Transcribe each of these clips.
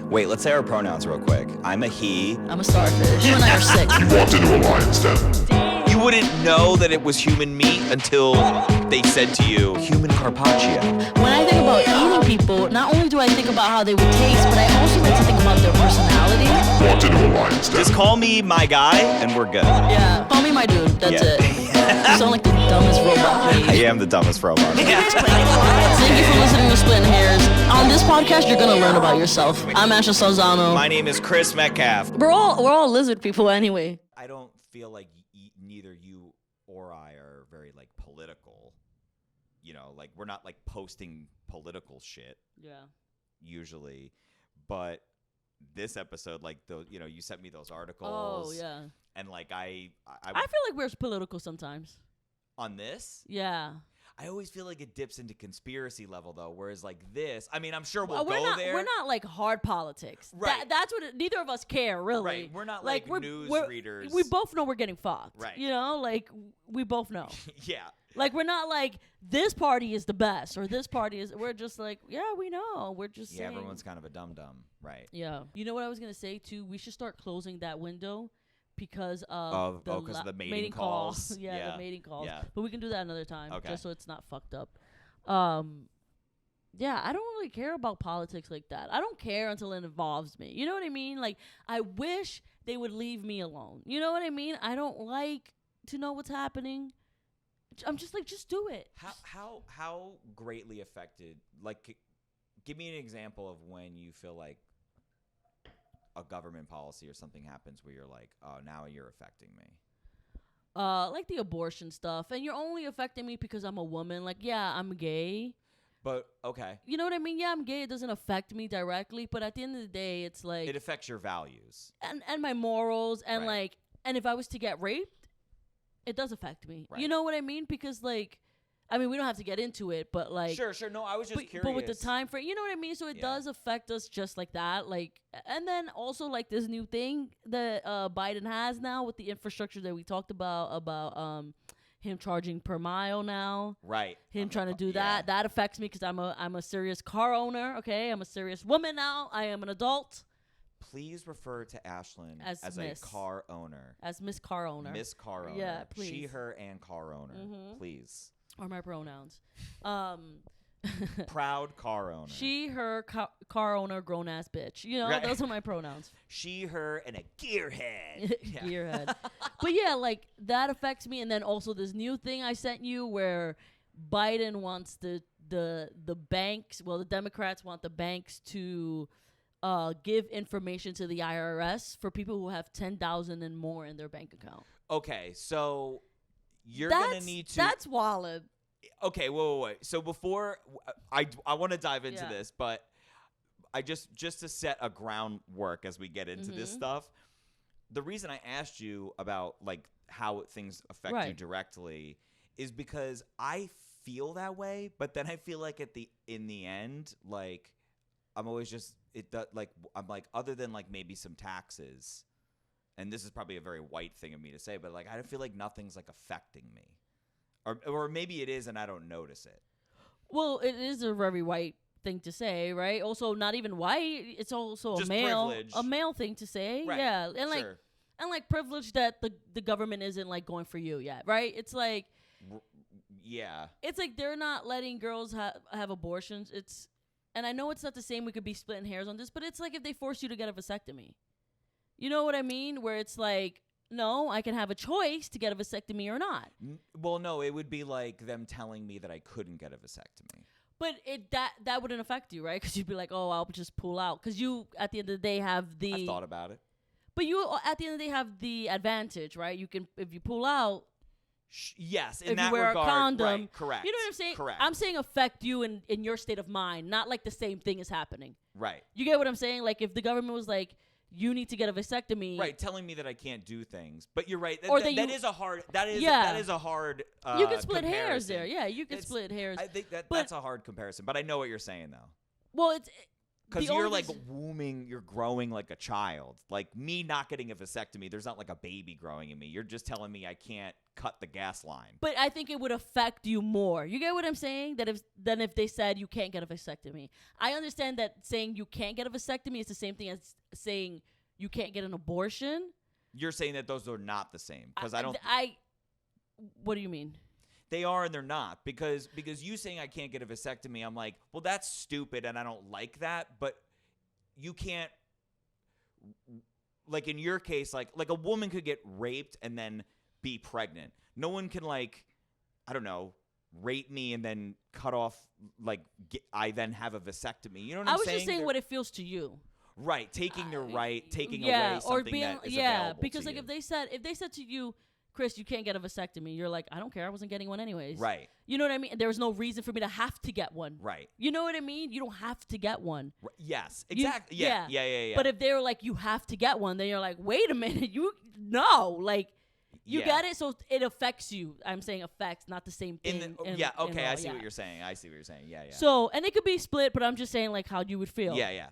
Wait, let's say our pronouns real quick. I'm a he. I'm a starfish. You and I are sick. You walked into a lion's den. You wouldn't know that it was human meat until they said to you, human carpaccio. When I think about eating people, not only do I think about how they would taste, but I also like to think about their personality. Walked into a lion's den. Just call me my guy and we're good. Yeah, call me my dude. That's it. You sound like the dumbest robot. I am the dumbest robot. Thank you for listening to Splittin Hairs. On this podcast, you're gonna learn about yourself. I'm Asha Salzano. My name is Chris Metcalf. We're all lizard people anyway. I don't feel like neither you or I are very like political. You know, like we're not like posting political shit. Yeah. Usually, but this episode, like you sent me those articles. Oh yeah. And like I feel like we're political sometimes. On this? Yeah. I always feel like it dips into conspiracy level though, whereas like this, I mean, I'm sure we're not, there. We're not like hard politics. Right. That's what neither of us care really. Right. We're not like news readers. We both know we're getting fucked. Right. You know, like we both know. Yeah. Like we're not like this party is the best or this party is. We're just like we know. We're just saying. Everyone's kind of a dum-dum, right? Yeah. You know what I was gonna say too? We should start closing that window. Because of the mating calls. The mating calls. Yeah. But we can do that another time, okay. just so it's not fucked up. Yeah, I don't really care about politics like that. I don't care until it involves me. You know what I mean? Like, I wish they would leave me alone. You know what I mean? I don't like to know what's happening. I'm just like, just do it. How greatly affected? Like, give me an example of when you feel like a government policy or something happens where you're like, oh, now you're affecting me. Like the abortion stuff, and you're only affecting me because I'm a woman. Like, yeah, I'm gay. But okay. You know what I mean? Yeah, I'm gay. It doesn't affect me directly, but at the end of the day, it's like it affects your values and my morals, and right. like, and if I was to get raped, it does affect me. Right. You know what I mean? Because like, I mean, we don't have to get into it, but like, sure. No, I was just curious. But with the time frame, you know what I mean? So it does affect us just like that. Like, and then also like this new thing that Biden has now with the infrastructure that we talked about him charging per mile now. Right. Him trying to do that. That affects me because I'm a serious car owner. Okay, I'm a serious woman now. I am an adult. Please refer to Ashlyn as a car owner. As Miss Car Owner. Miss Car Owner. Yeah, please. She, her, and car owner. Mm-hmm. Please. Are my pronouns. Proud car owner. She, her, car owner, grown ass bitch. You know, right. Those are my pronouns. She, her, and a gearhead. Gearhead. But yeah, like that affects me. And then also this new thing I sent you where Biden wants the banks. Well, the Democrats want the banks to give information to the IRS for people who have $10,000 and more in their bank account. Okay, so. You're going to need to... That's wallet. Okay, wait. So before... I want to dive into this, but I just to set a groundwork as we get into this stuff, the reason I asked you about like how things affect you directly is because I feel that way, but then I feel like in the end, like I'm always just... I'm like, other than like maybe some taxes... And this is probably a very white thing of me to say, but like I feel like nothing's like affecting me, or maybe it is and I don't notice it. Well, it is a very white thing to say, right? Also, not even white; it's also just a male thing to say. Right. Yeah, and like privilege that the government isn't like going for you yet, right? It's like, it's like they're not letting girls have abortions. And I know it's not the same. We could be splitting hairs on this, but it's like if they force you to get a vasectomy. You know what I mean? Where it's like, no, I can have a choice to get a vasectomy or not. Well, no, it would be like them telling me that I couldn't get a vasectomy. But that wouldn't affect you, right? Because you'd be like, oh, I'll just pull out. Because you, at the end of the day, have the... I've thought about it. But you, at the end of the day, have the advantage, right? You can, if you pull out... Yes, in if that you wear regard, a condom, right, correct. You know what I'm saying? Correct. I'm saying affect you in your state of mind, not like the same thing is happening. Right. You get what I'm saying? Like if the government was like... You need to get a vasectomy. Right, telling me that I can't do things. But you're right. That is a hard. That is a hard. You can split comparison. hairs there. Yeah, you can split hairs. I think that's a hard comparison. But I know what you're saying though. Well, Because you're like wombing, you're growing like a child. Like me not getting a vasectomy, there's not like a baby growing in me. You're just telling me I can't cut the gas line. But I think it would affect you more. You get what I'm saying? Than if they said you can't get a vasectomy. I understand that saying you can't get a vasectomy is the same thing as saying you can't get an abortion. You're saying that those are not the same because What do you mean? They are and they're not because you saying I can't get a vasectomy, I'm like, well, that's stupid and I don't like that. But you can't, like in your case, like a woman could get raped and then be pregnant. No one can I don't know, rape me and then cut off I then have a vasectomy. You know what I'm saying? I was just saying what it feels to you. Right, taking your right, taking away something or being, that is available because to like you. if they said to you, Chris, you can't get a vasectomy, you're like, I don't care, I wasn't getting one anyways. Right. You know what I mean? There was no reason for me to have to get one. Right. You know what I mean? You don't have to get one. Yes, exactly. Yeah. But if they were like, you have to get one, then you're like, wait a minute, you get it, so it affects you. I'm saying affects, not the same thing. I see what you're saying. Yeah. So, and it could be split, but I'm just saying like how you would feel. Yeah.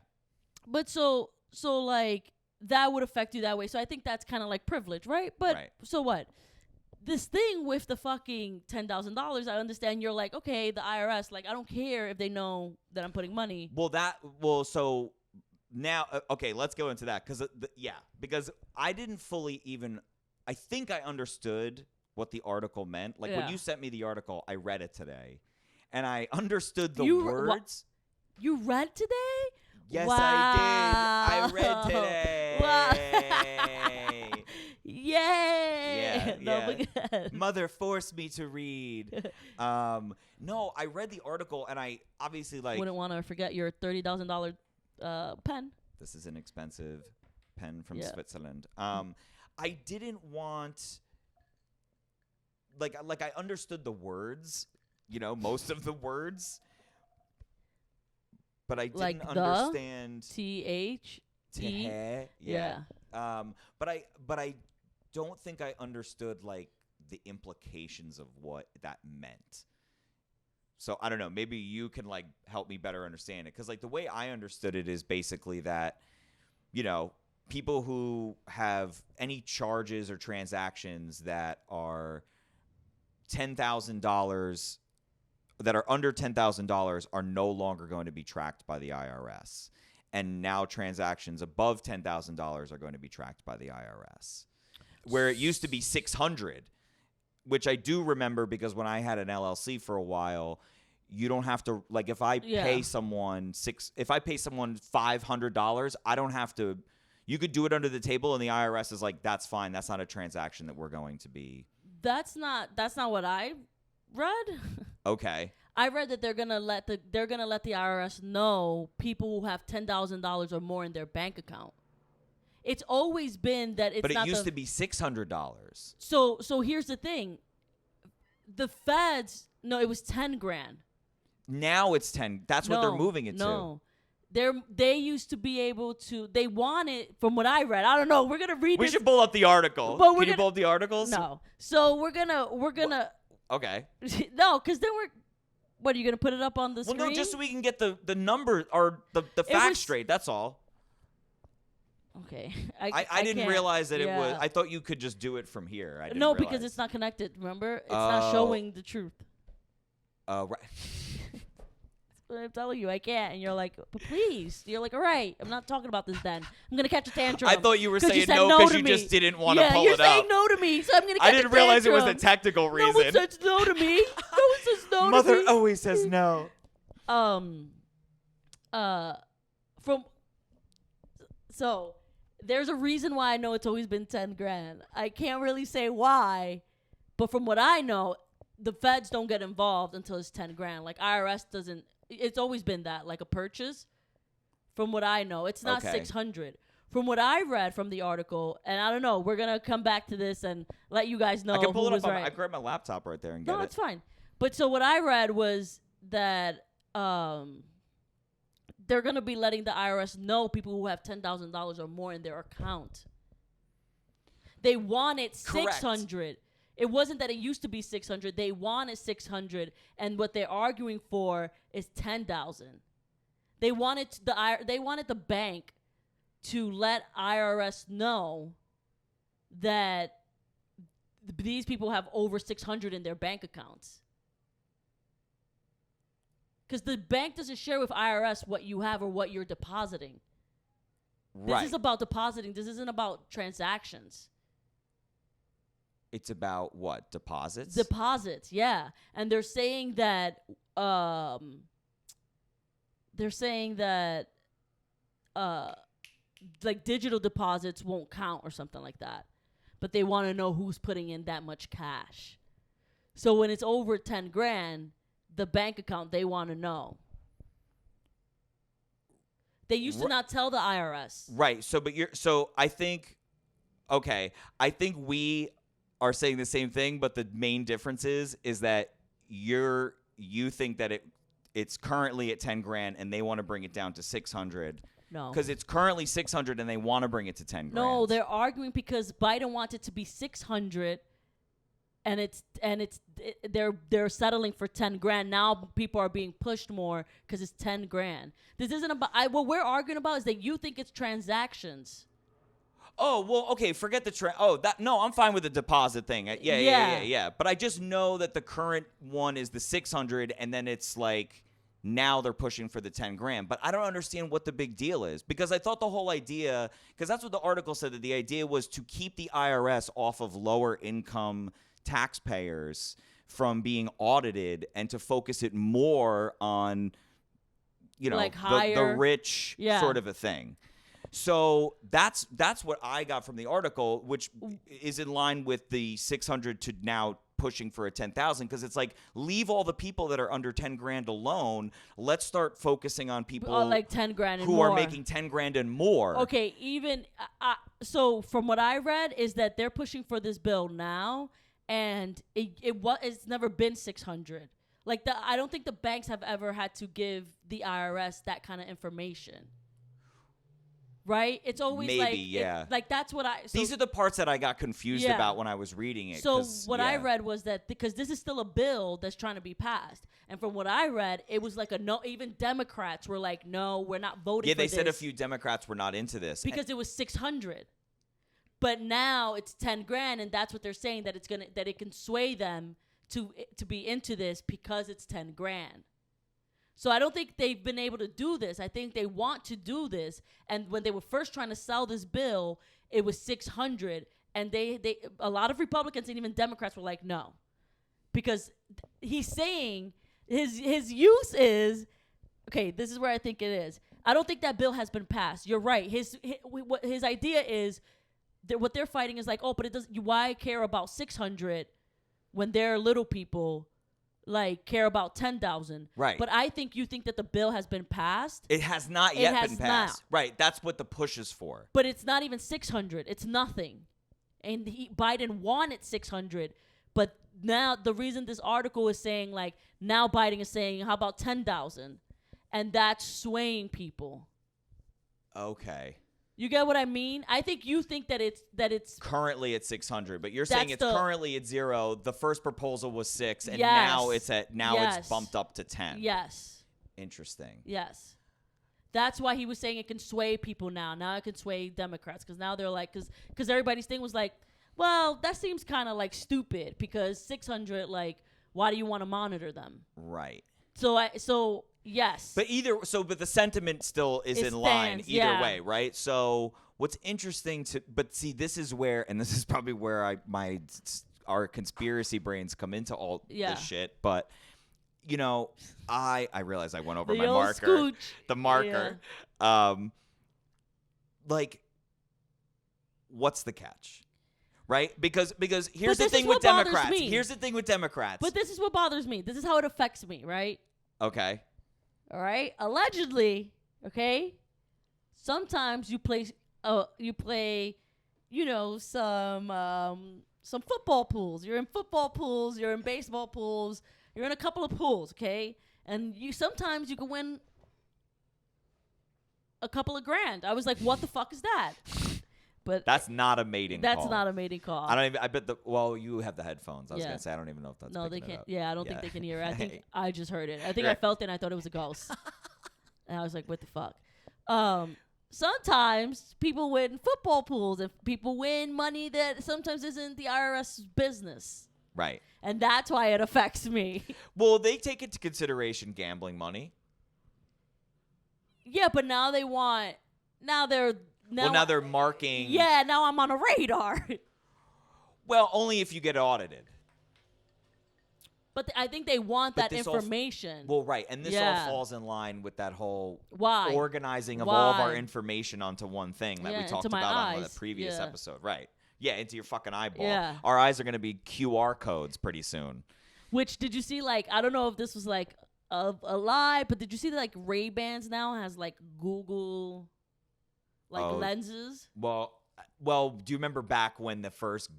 But so like that would affect you that way. So I think that's kind of like privilege, right? But So what? This thing with the fucking $10,000, I understand you're like, okay, the IRS, like I don't care if they know that I'm putting money. So now, okay, let's go into that because I didn't fully even. I think I understood what the article meant. Like when you sent me the article, I read it today, and I understood the words. You read today? Yes, wow. I did. I read today. Wow. Yay! Yeah. Mother forced me to read. No, I read the article, and I obviously wouldn't want to forget your $30,000 pen. This is an expensive pen from Switzerland. I didn't want I understood the words, most of the words, but I didn't understand TH. Yeah. But I don't think I understood the implications of what that meant. So I don't know. Maybe you can help me better understand it, because the way I understood it is basically that, people who have any charges or transactions that are $10,000 that are under $10,000 are no longer going to be tracked by the IRS. And now transactions above $10,000 are going to be tracked by the IRS. Where it used to be $600, which I do remember because when I had an LLC for a while, you don't have to if I pay someone $500, I don't have to. You could do it under the table, and the IRS is like, that's fine. That's not a transaction that we're going to be. That's not what I read. Okay. I read that they're gonna let the IRS know people who have $10,000 or more in their bank account. It's always been that it's but it not used to be $600. So here's the thing. The feds, no, it was 10 grand. Now it's 10. That's what they're moving it to. They used to be able to. They want it, from what I read. I don't know. We're gonna read. We should pull up the article. Can you pull up the articles? No. So we're gonna. Okay. No, because then we're. What, are you gonna put it up on the screen? Well, no, just so we can get the number or the facts straight. That's all. Okay. I didn't realize that it was. I thought you could just do it from here. I didn't No, realize. because it's not connected. Remember, it's not showing the truth. Right. I'm telling you, I can't. And you're like, but please. You're like, all right, I'm not talking about this then. I'm going to catch a tantrum. I thought you were saying no because you just didn't want to pull it up. Yeah, you're saying no to me, so I'm going to catch a tantrum. I didn't realize it was a technical reason. No one says no to me. No one says no to me. Mother always says no. So there's a reason why I know it's always been 10 grand. I can't really say why, but from what I know, the feds don't get involved until it's 10 grand. IRS doesn't. It's always been that, a purchase. From what I know, it's not 600. From what I read from the article, and I don't know, we're gonna come back to this and let you guys know. I can pull it up. Right. I grabbed my laptop right there and get it. No, it's fine. But so what I read was that they're gonna be letting the IRS know people who have $10,000 or more in their account. They wanted 600. It wasn't that it used to be 600. They wanted 600, and what they're arguing for is 10,000. They wanted the bank to let IRS know that these people have over 600 in their bank accounts. Because the bank doesn't share with IRS what you have or what you're depositing. Right. This is about depositing. This isn't about transactions. It's about what? Deposits? Deposits, yeah. And they're saying that like digital deposits won't count or something like that. But they want to know who's putting in that much cash. So when it's over 10 grand, the bank account, they want to know. They used to not tell the IRS. Right. So I think we are saying the same thing, but the main difference is that you think that it's currently at 10 grand and they want to bring it down to 600. No. Because it's currently 600 and they want to bring it to 10 grand. No, they're arguing because Biden wants it to be 600 and they're settling for 10 grand. Now people are being pushed more because it's 10 grand. This isn't about what we're arguing about is that you think it's transactions. Oh, well, okay, forget the no, I'm fine with the deposit thing. Yeah. But I just know that the current one is the 600 and then it's like now they're pushing for the 10 grand. But I don't understand what the big deal is because I thought the whole idea, because that's what the article said, that the idea was to keep the IRS off of lower income taxpayers from being audited and to focus it more on, like the rich sort of a thing. So that's what I got from the article, which is in line with the 600 to now pushing for a 10,000, because it's like, leave all the people that are under 10 grand alone. Let's start focusing on people like 10 grand and who more. are making 10 grand and more. Okay, even so from what I read is that they're pushing for this bill now, and it's never been 600. Like I don't think the banks have ever had to give the IRS that kind of information. Right? It's always maybe, like that's what these are the parts that I got confused about when I was reading it. So what I read was that because this is still a bill that's trying to be passed, and from what I read, it was like a no. Even Democrats were like, "No, we're not voting." Yeah, for they this said a few Democrats were not into this because it was 600, but now it's 10 grand, and that's what they're saying that it can sway them to be into this because it's 10 grand. So I don't think they've been able to do this. I think they want to do this. And when they were first trying to sell this bill, it was 600. And they a lot of Republicans and even Democrats were like, no. Because he's saying his use is, okay, this is where I think it is. I don't think that bill has been passed. You're right. His idea is that what they're fighting is like, oh, but it doesn't. Why care about 600 when they're little people? Like care about 10,000, right? But I think you think that the bill has been passed. It has not yet been passed, right? That's what the push is for. But it's not even 600. It's nothing, and Biden wanted 600. But now the reason this article is saying like now Biden is saying how about 10,000, and that's swaying people. Okay. You get what I mean? I think you think that it's currently at 600, but you're saying it's currently at 0. The first proposal was 6, and now it's bumped up to 10. Yes. Interesting. Yes. That's why he was saying it can sway people now. Now it can sway Democrats because now they're like, because everybody's thing was like, well, that seems kind of like stupid because 600, like, why do you want to monitor them? Right. So yes. But the sentiment still is in line either way, right? So what's interesting but see, this is where, and this is probably where our conspiracy brains come into all this shit. But I realize I went over my marker, scooch. The marker. Yeah. Like, what's the catch? Right? Because here's the thing with Democrats. Here's the thing with Democrats. But this is what bothers me. This is how it affects me, right? Okay. All right. Allegedly, okay. Sometimes you play, some football pools. You're in football pools. You're in baseball pools. You're in a couple of pools, okay. And sometimes you can win a couple of grand. I was like, what the fuck is that? But that's not a mating call. That's not a mating call. I don't even. I bet you have the headphones. I was gonna say I don't even know if that's. No, they can't. Up. Yeah, I don't think they can hear it. I think I just heard it. I think I felt it and I thought it was a ghost. And I was like, what the fuck? Sometimes people win football pools and people win money that sometimes isn't the IRS business. Right. And that's why it affects me. Well, they take into consideration gambling money. Yeah, but now they want. Now they're marking. Yeah, now I'm on a radar. Well, only if you get audited. But I think they want that information. Well, right. And this all falls in line with that whole organizing of all of our information onto one thing that we talked about on the previous episode. Right. Yeah, into your fucking eyeball. Yeah. Our eyes are going to be QR codes pretty soon. Which, did you see, like, I don't know if this was, like, a lie, but did you see that, like, Ray-Bans now has, like, Google, like, lenses? Well, do you remember back when the first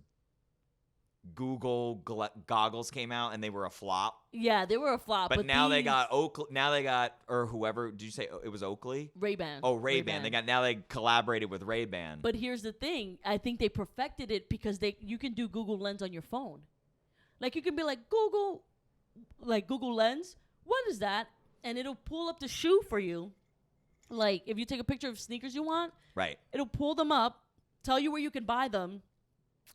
Google goggles came out and they were a flop? Yeah, they were a flop. But now they got Oakley. Now they got, or whoever. Did you say it was Oakley? Ray-Ban. Oh, Ray-Ban. They collaborated with Ray-Ban. But here's the thing. I think they perfected it because you can do Google Lens on your phone. Like, you can be like, Google Lens. What is that? And it'll pull up the shoe for you. Like, if you take a picture of sneakers you want, right? It'll pull them up, tell you where you can buy them.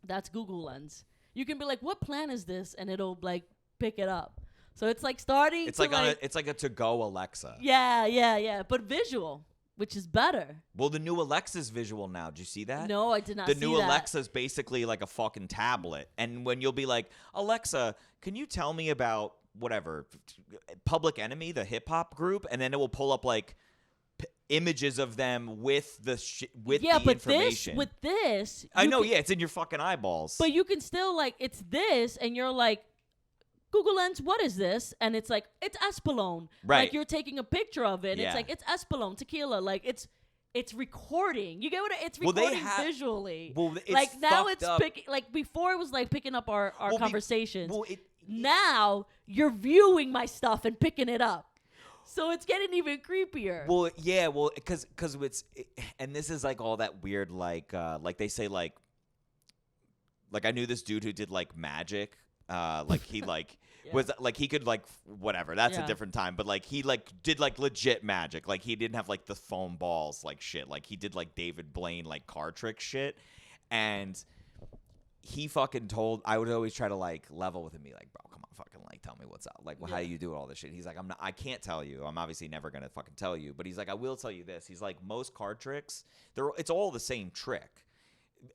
That's Google Lens. You can be like, what plan is this? And it'll, like, pick it up. So it's, like, starting it's like a to-go Alexa. Yeah. But visual, which is better. Well, the new Alexa's visual now. Did you see that? No, I did not see that. The new Alexa's basically like a fucking tablet. And when you'll be like, Alexa, can you tell me about whatever, Public Enemy, the hip-hop group? And then it will pull up, like, images of them with the information. With this, I know, it's in your fucking eyeballs. But you can still, like, it's this, and you're like, Google Lens, what is this? And it's like, it's Espolón. Right. Like, you're taking a picture of it. It's like, it's Espolón, tequila. Like, it's recording. You get what it's recording visually. Well, it's like, now it's picking. Like, before it was like picking up our conversations. Now you're viewing my stuff and picking it up. So it's getting even creepier. Well, yeah, because it's, and this is like all that weird, like they say, like I knew this dude who did like magic, like he like was like he could like whatever. That's a different time, but like he like did like legit magic. Like he didn't have like the foam balls like shit. Like he did like David Blaine like card trick shit, and he fucking told. I would always try to like level with him, be like, bro, come on, fucking like tell me what's up. Like, well, how do you do all this shit? He's like, I can't tell you. I'm obviously never gonna fucking tell you. But he's like, I will tell you this. He's like, most card tricks, it's all the same trick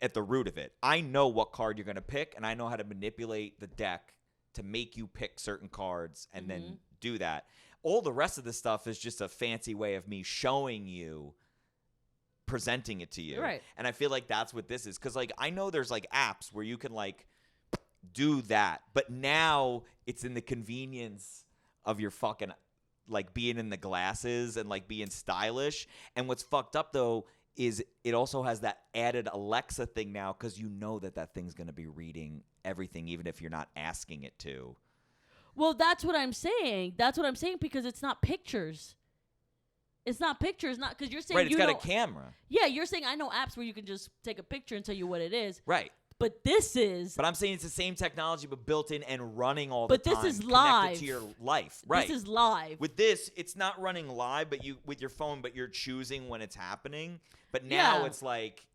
at the root of it. I know what card you're gonna pick, and I know how to manipulate the deck to make you pick certain cards and then do that. All the rest of the stuff is just a fancy way of me showing you, presenting it to you. Right. And I feel like that's what this is. Because, like, I know there's, like, apps where you can, like, do that. But now it's in the convenience of your fucking, like, being in the glasses and, like, being stylish. And what's fucked up, though, is it also has that added Alexa thing now because you know that thing's going to be reading everything even if you're not asking it to. Well, that's what I'm saying. Because it's not pictures. It's not pictures, not because you're saying right. It's got a camera. Yeah, you're saying I know apps where you can just take a picture and tell you what it is. Right. But this is. But I'm saying it's the same technology, but built in and running all the time. But this is live. Connected to your life. Right. This is live. With this, it's not running live, but with your phone, but you're choosing when it's happening. But now it's like,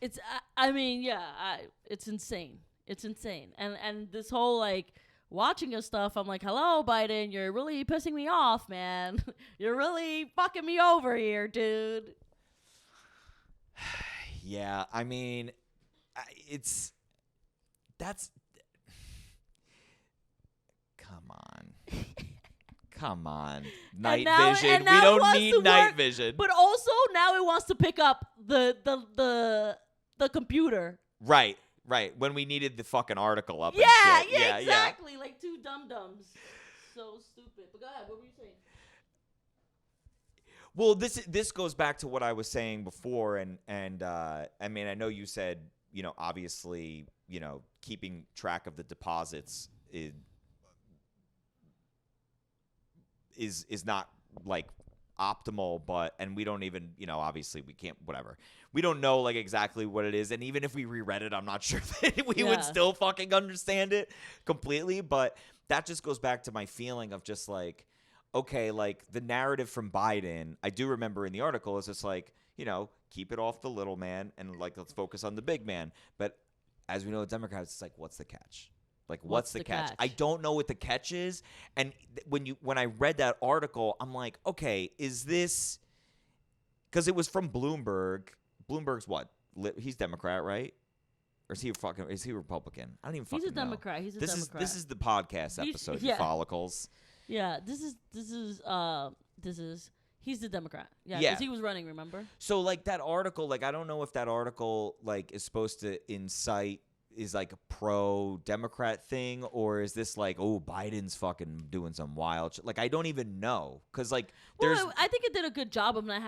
It's. It's insane. It's insane. And this whole like. Watching us stuff, I'm like, hello, Biden, you're really pissing me off, man. You're really fucking me over here, dude. Yeah, I mean, come on. Night vision. We don't need night vision. But also now it wants to pick up the computer. Right. When we needed the fucking article up. Yeah, and shit. Yeah, exactly. Like two Dum-Dums. So stupid. But go ahead. What were you saying? Well, this goes back to what I was saying before, and I mean, I know you said, obviously, keeping track of the deposits is not like optimal, and we don't even, obviously we can't, whatever. We don't know like exactly what it is, and even if we reread it, I'm not sure that we would still fucking understand it completely. But that just goes back to my feeling of just like, okay, like the narrative from Biden, I do remember in the article is just like, keep it off the little man and like let's focus on the big man. But as we know, Democrats, it's like, what's the catch? Like, what's the catch? I don't know what the catch is. And when I read that article, I'm like, okay, is this because it was from Bloomberg? Bloomberg's what? He's Democrat, right? Or is he Republican? I don't even fucking know. He's a Democrat. He's a Democrat. This is the podcast episode, you follicles. Yeah, this is he's the Democrat. Yeah, because he was running, remember? So like that article, like I don't know if that article like is supposed to incite is like a pro-Democrat thing, or is this like, oh, Biden's fucking doing some wild shit? Like I don't even know, because like there's. Well, I think it did a good job of not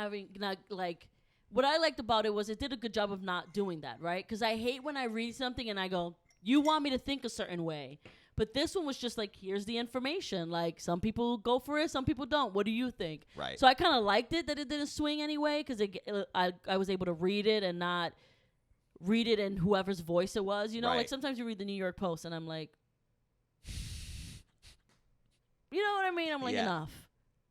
like. What I liked about it was it did a good job of not doing that, right? Because I hate when I read something and I go, you want me to think a certain way. But this one was just like, here's the information. Like, some people go for it, some people don't. What do you think? Right. So I kind of liked it that it didn't swing anyway, because I was able to read it and not read it in whoever's voice it was. You know, right. Like sometimes you read the New York Post and I'm like, you know what I mean? I'm like, enough.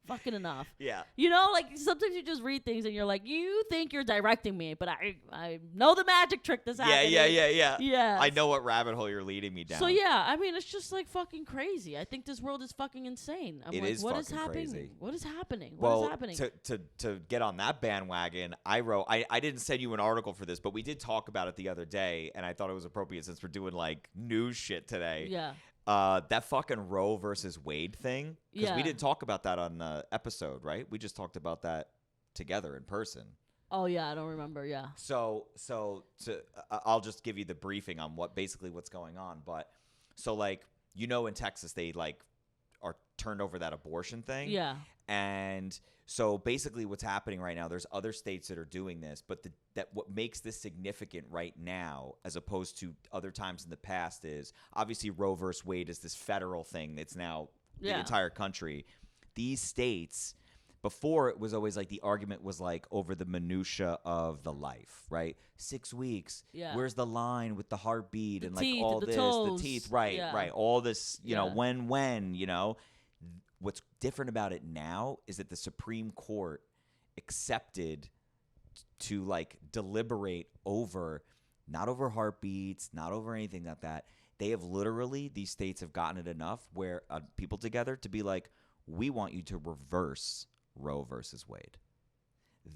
Fucking enough. Yeah. You know, like sometimes you just read things and you're like, you think you're directing me, but I know the magic trick that's happening. Yeah. I know what rabbit hole you're leading me down. So yeah, I mean, it's just like fucking crazy. I think this world is fucking insane. I'm like, what is happening? Crazy. What is happening? Well, what is happening? To get on that bandwagon, I didn't send you an article for this, but we did talk about it the other day, and I thought it was appropriate since we're doing like news shit today. Yeah. That fucking Roe versus Wade thing, because we didn't talk about that on the episode, right? We just talked about that together in person. Oh yeah, I don't remember. Yeah. So I'll just give you the briefing on what's going on. But so like in Texas they like are turned over that abortion thing. Yeah. And so basically what's happening right now, there's other states that are doing this, but what makes this significant right now as opposed to other times in the past is obviously Roe versus Wade is this federal thing that's now the entire country. These states, before it was always like the argument was like over the minutia of the life, right? 6 weeks. Yeah. Where's the line with the heartbeat the and teeth, like all the this, toes. the teeth, right, right. All this, when, What's different about it now is that the Supreme Court accepted to like deliberate over, not over heartbeats, not over anything like that. They have literally, these states have gotten it enough where people together to be like, we want you to reverse Roe versus Wade.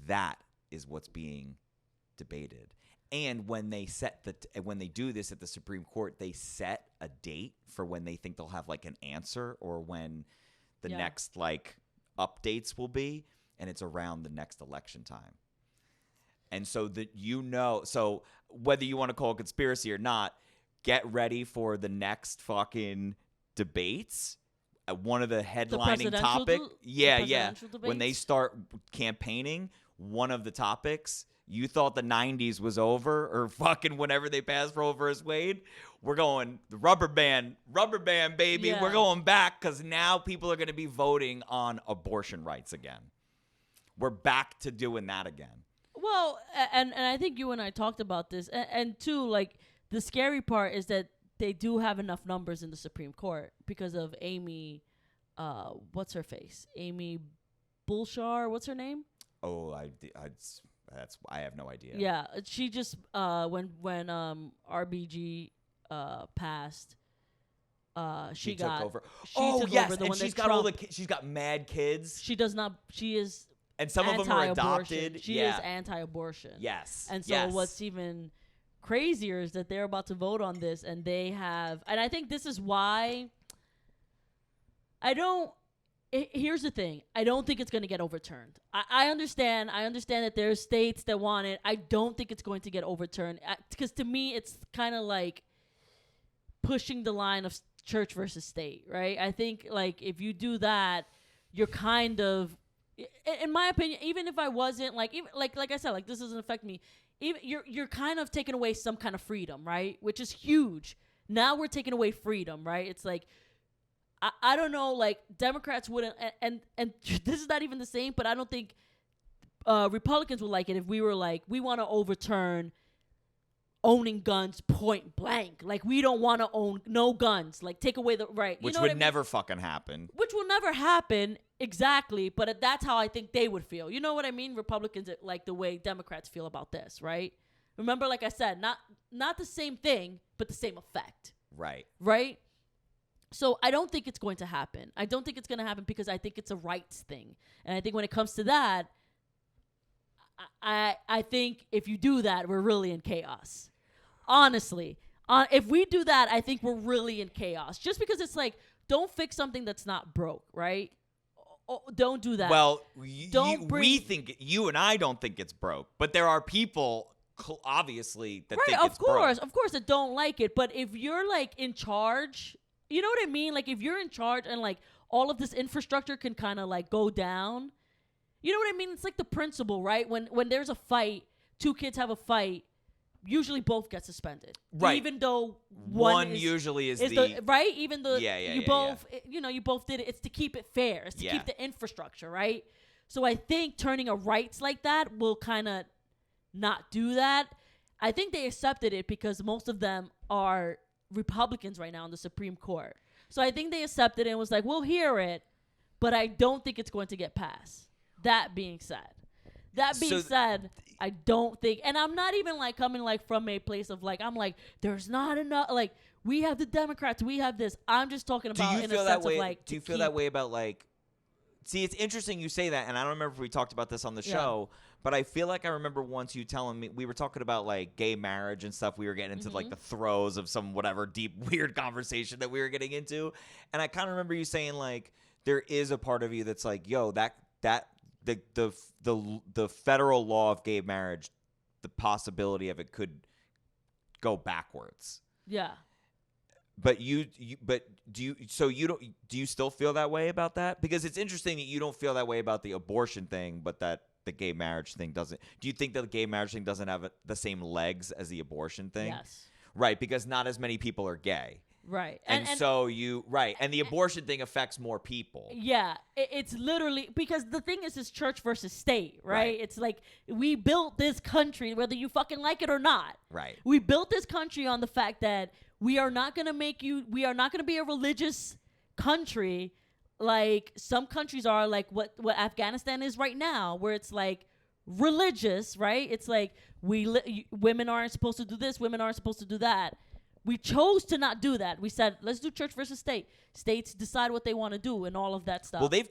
That is what's being debated. And when they when they do this at the Supreme Court, they set a date for when they think they'll have like an answer or when the next like updates will be, and it's around the next election time. And so so whether you want to call it conspiracy or not, get ready for the next fucking debates. One of the headlining topics. When they start campaigning, one of the topics, you thought the 90s was over or fucking whenever they passed Roe versus Wade, we're going the rubber band, baby. Yeah. We're going back because now people are going to be voting on abortion rights again. We're back to doing that again. Well, and I think you and I talked about this. And too, like, the scary part is that they do have enough numbers in the Supreme Court because of Amy, what's her face? Amy Bulshar, what's her name? Oh, I have no idea. Yeah, she just when RBG passed, she took over. She's got she's got mad kids. She does not. She is, and some of them are adopted. She is anti-abortion. Yes, and so what's even crazier is that they're about to vote on this, and they have, and I think this is why here's the thing. I don't think it's going to get overturned. I understand that there's states that want it. I don't think it's going to get overturned. Because to me, it's kind of like pushing the line of church versus state, right? I think like if you do that, you're kind of, in my opinion, even if I wasn't like I said, like this doesn't affect me. Even you're kind of taking away some kind of freedom, right? Which is huge. Now we're taking away freedom, right? It's like, I don't know, like Democrats wouldn't, and this is not even the same, but I don't think Republicans would like it if we were like, we want to overturn owning guns point blank. Like, we don't want to own no guns. Like, take away the right. Which would never fucking happen. Which will never happen. exactly, but that's how I think they would feel. You know what I mean? Republicans like the way Democrats feel about this, right? Remember, like I said, not the same thing, but the same effect. Right. Right? So I don't think it's going to happen. I don't think it's going to happen because I think it's a rights thing. And I think when it comes to that, I think if you do that, we're really in chaos. Honestly. If we do that, I think we're really in chaos. Just because it's like, don't fix something that's not broke, right? Don't do that. Well, we think, you and I don't think it's broke. But there are people, obviously, that think it's broke. Of course, that don't like it. But if you're, like, in charge, you know what I mean? Like, if you're in charge and, like, all of this infrastructure can kind of, like, go down. You know what I mean? It's like the principle, right? When there's a fight, two kids have a fight, usually both get suspended. Right. Even though one usually is the right? Even though you both you both did it. It's to keep it fair. It's to keep the infrastructure, right? So I think turning a rights like that will kind of not do that. I think they accepted it because most of them are Republicans right now in the Supreme Court. So I think they accepted it and was like, we'll hear it, but I don't think it's going to get passed. That being said, I don't think, and I'm not even like coming like from a place of like, I'm like, there's not enough, like we have the Democrats, we have this. I'm just talking about in a sense of like. Do you feel that way about like, see, it's interesting you say that, and I don't remember if we talked about this on the show, but I feel like I remember once you telling me, we were talking about like gay marriage and stuff. We were getting into like the throes of some whatever deep, weird conversation that we were getting into. And I kind of remember you saying like, there is a part of you that's like, yo, the federal law of gay marriage, the possibility of it could go backwards. Yeah. But do you still feel that way about that? Because it's interesting that you don't feel that way about the abortion thing, but that the gay marriage thing doesn't. Do you think that the gay marriage thing doesn't have the same legs as the abortion thing? Yes. Right, because not as many people are gay. Right. And the abortion thing affects more people. Yeah, it's literally, because the thing is church versus state, right? It's like, we built this country, whether you fucking like it or not. Right. We built this country on the fact that we are not going to be a religious country like some countries are, like what Afghanistan is right now, where it's like religious, right? It's like women aren't supposed to do this, women aren't supposed to do that. We chose to not do that. We said, let's do church versus state. States decide what they want to do and all of that stuff. Well, they've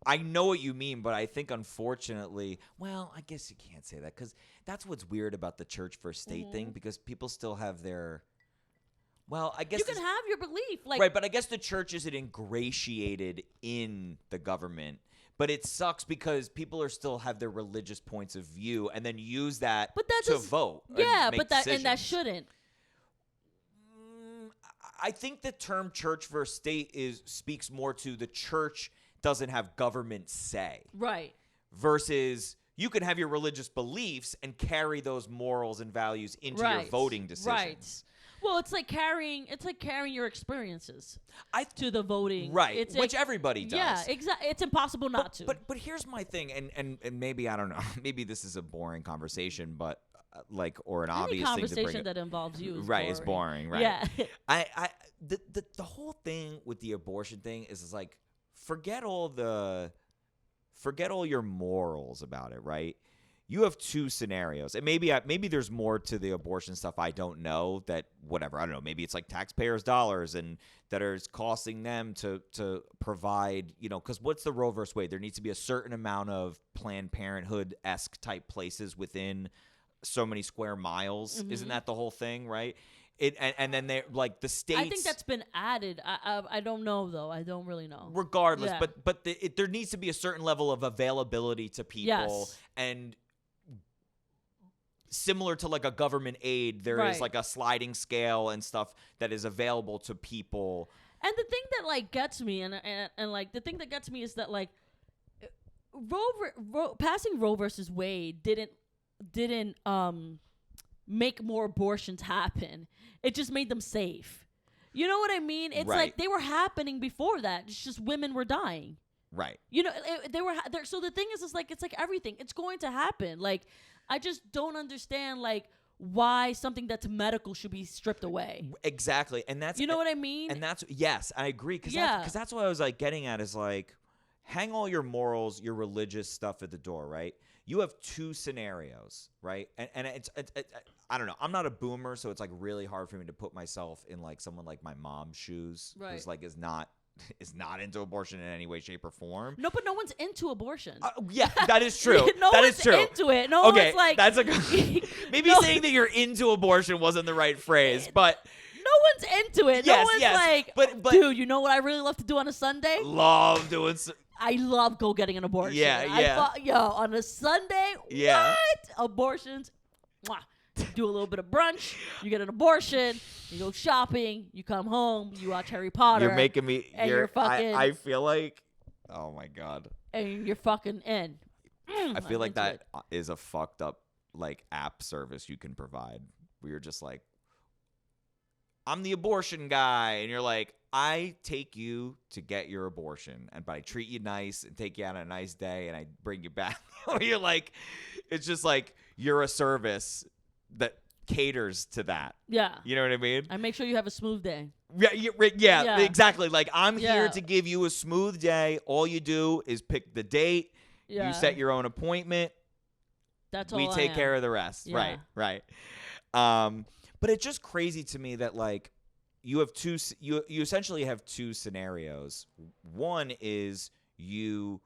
I know what you mean, but I think unfortunately, well, I guess you can't say that because that's what's weird about the church versus state thing, because people still have their, well, I guess you can have your belief. Right, but I guess the church isn't ingratiated in the government. But it sucks because people still have their religious points of view and then use that to vote. Yeah, but that shouldn't. I think the term church versus state speaks more to the church doesn't have government say. Right. Versus you can have your religious beliefs and carry those morals and values into your voting decisions. Right. Well, it's like carrying your experiences to the voting. Right. Which everybody does. Yeah, exactly. It's impossible not to. But here's my thing, and maybe, I don't know, maybe this is a boring conversation, but or an Any obvious thing to bring conversation that involves you is right, boring. It's boring, right? Yeah. The whole thing with the abortion thing is like, forget all your morals about it, right? You have two scenarios, and maybe there's more to the abortion stuff I don't know, that whatever, I don't know, maybe it's like taxpayers' dollars and that is costing them to provide, because what's the Roe versus Wade? There needs to be a certain amount of Planned Parenthood-esque type places within so many square miles. Mm-hmm. Isn't that the whole thing, right? And then they like the states. I think that's been added. I don't know though. I don't really know. Regardless, but there needs to be a certain level of availability to people, and similar to like a government aid, there is like a sliding scale and stuff that is available to people. And the thing that like gets me, and like the thing that gets me is that like passing Roe versus Wade didn't make more abortions happen. It just made them safe. You know what I mean? It's like they were happening before that. It's just women were dying. Right. They were there. So the thing is it's like everything. It's going to happen. Like, I just don't understand like why something that's medical should be stripped away. Exactly. And that's, what I mean? And that's, yes, I agree. Cause that's what I was like getting at is like, hang all your morals, your religious stuff at the door, right? You have two scenarios, right? And it's I don't know. I'm not a boomer, so it's like really hard for me to put myself in like someone like my mom's shoes, who's like is not into abortion in any way, shape, or form. No, but no one's into abortion. Yeah, that is true. No that one's is true. into it. No one's like that's a maybe saying that you're into abortion wasn't the right phrase, but no one's into it. Yes, no one's like, but dude, you know what I really love to do on a Sunday? Love doing. I love getting an abortion. Yeah. On a Sunday, what? Abortions. Mwah. You do a little bit of brunch. You get an abortion. You go shopping. You come home. You watch Harry Potter. You're making me. And you're fucking. I feel like. Oh my god. And you're fucking in. I feel like that is a fucked up like app service you can provide. Where you're just like, I'm the abortion guy, and you're like, I take you to get your abortion, but I treat you nice and take you out on a nice day, and I bring you back. You're like, it's just like you're a service that caters to that. Yeah. You know what I mean? I make sure you have a smooth day. Yeah, exactly. Like, I'm here to give you a smooth day. All you do is pick the date. Yeah. You set your own appointment. That's all we take care of the rest. Yeah. Right. But it's just crazy to me that, like, you essentially have two scenarios. One is you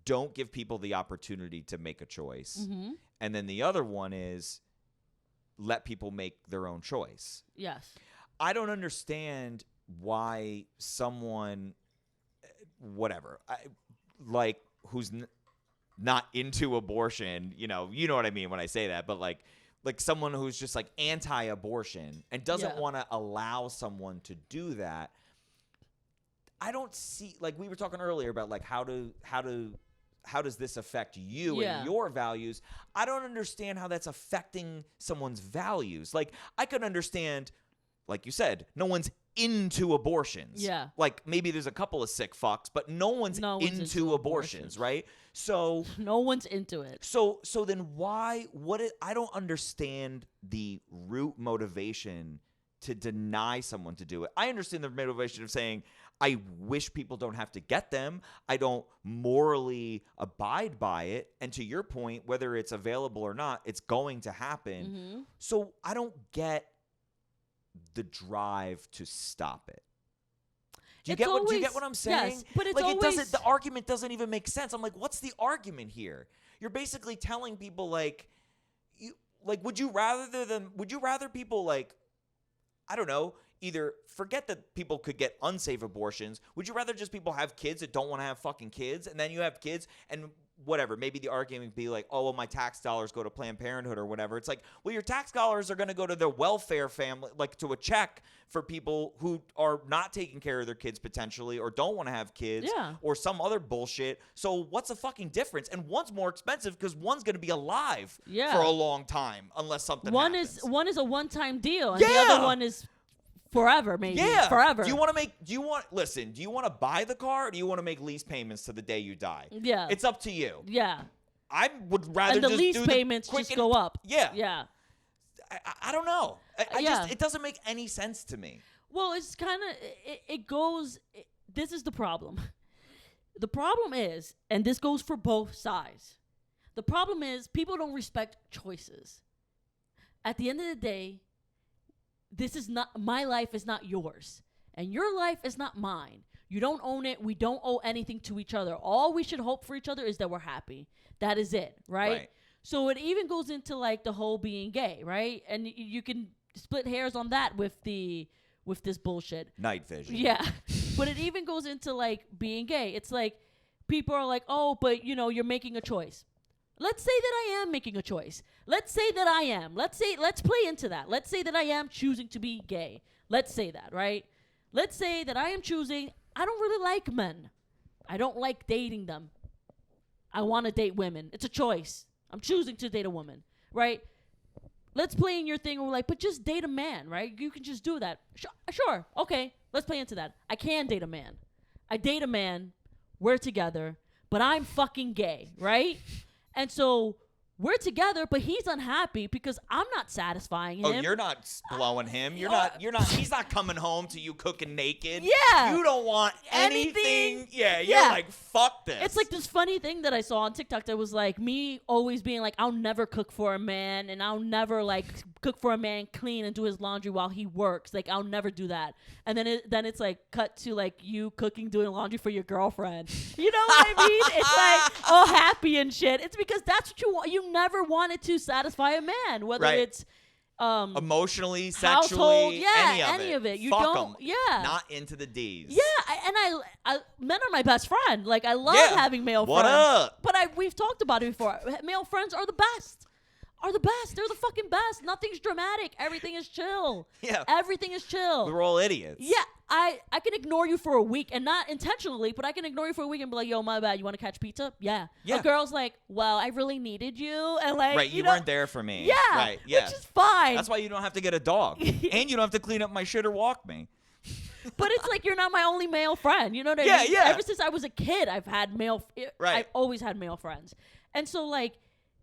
don't give people the opportunity to make a choice. Mm-hmm. And then the other one is let people make their own choice. Yes. I don't understand why someone, whatever, who's not into abortion, you know what I mean when I say that, but like someone who's just like anti-abortion and doesn't want to allow someone to do that. I don't see, like we were talking earlier about like how does this affect you and your values? I don't understand how that's affecting someone's values. Like, I could understand, like you said, no one's into abortions. Yeah. Like, maybe there's a couple of sick fucks, but no one's into abortions, right? So no one's into it. So then why? I don't understand the root motivation to deny someone to do it. I understand the motivation of saying, I wish people don't have to get them. I don't morally abide by it. And to your point, whether it's available or not, it's going to happen. Mm-hmm. So I don't get the drive to stop it. Do you get what I'm saying? Yes, but it's like always... the argument doesn't even make sense. I'm like, what's the argument here? You're basically telling people would you rather people like, I don't know, either forget that people could get unsafe abortions. Would you rather just people have kids that don't want to have fucking kids, and then you have kids and whatever? Maybe the argument would be like, oh, well, my tax dollars go to Planned Parenthood or whatever. It's like, well, your tax dollars are going to go to the welfare family, like to a check for people who are not taking care of their kids potentially or don't want to have kids or some other bullshit. So what's the fucking difference? And one's more expensive because one's going to be alive for a long time unless something happens. One is a one-time deal, and the other one is forever, maybe. Yeah. Forever. Do you want to buy the car or do you want to make lease payments to the day you die? Yeah. It's up to you. Yeah. I would rather and the just lease do payments just go up. Yeah. Yeah. I don't know. It doesn't make any sense to me. Well, it's kind of, it goes, this is the problem. The problem is, and this goes for both sides, the problem is people don't respect choices. At the end of the day, my life is not yours. And your life is not mine. You don't own it. We don't owe anything to each other. All we should hope for each other is that we're happy. That is it, right? So it even goes into like the whole being gay, right? And you can split hairs on that with this bullshit. Night vision. Yeah. But it even goes into like being gay. It's like people are like, oh, but you're making a choice. Let's say that I am making a choice. Let's say that I am. Let's play into that. Let's say that I am choosing to be gay. Let's say that, right? Let's say that I am choosing, I don't really like men. I don't like dating them. I want to date women. It's a choice. I'm choosing to date a woman, right? Let's play in your thing where we're like, but just date a man, right? You can just do that. Sure. Okay. Let's play into that. I can date a man. I date a man. We're together. But I'm fucking gay, right? And so we're together, but he's unhappy because I'm not satisfying him. Oh, you're not blowing him. You're not. He's not coming home to you cooking naked. Yeah. You don't want anything. Yeah. You're like, fuck this. It's like this funny thing that I saw on TikTok that was like me always being like, I'll never cook for a man, and I'll never like cook for a man, clean and do his laundry while he works. Like I'll never do that. And then it's like cut to like you cooking, doing laundry for your girlfriend. You know what I mean? It's like all happy and shit. It's because that's what you want. You never wanted to satify a man, whether it's emotionally, household, sexually, any of it. You Fuck don't, 'em. yeah, not into the D's. Yeah, I men are my best friend. Like I love having male what friends. Up? But we've talked about it before. Male friends are the best. They're the fucking best. Nothing's dramatic. Everything is chill. Yeah. Everything is chill. We're all idiots. Yeah. I can ignore you for a week, and not intentionally, but I can ignore you for a week and be like, yo, my bad, you want to catch pizza? Yeah. A girl's like, well, I really needed you. And like, right, you weren't there for me. Yeah. Right, yeah. Which is fine. That's why you don't have to get a dog. And you don't have to clean up my shit or walk me. But it's like you're not my only male friend. You know what I mean? Yeah. Ever since I was a kid, I've had Right. I've always had male friends. And so like,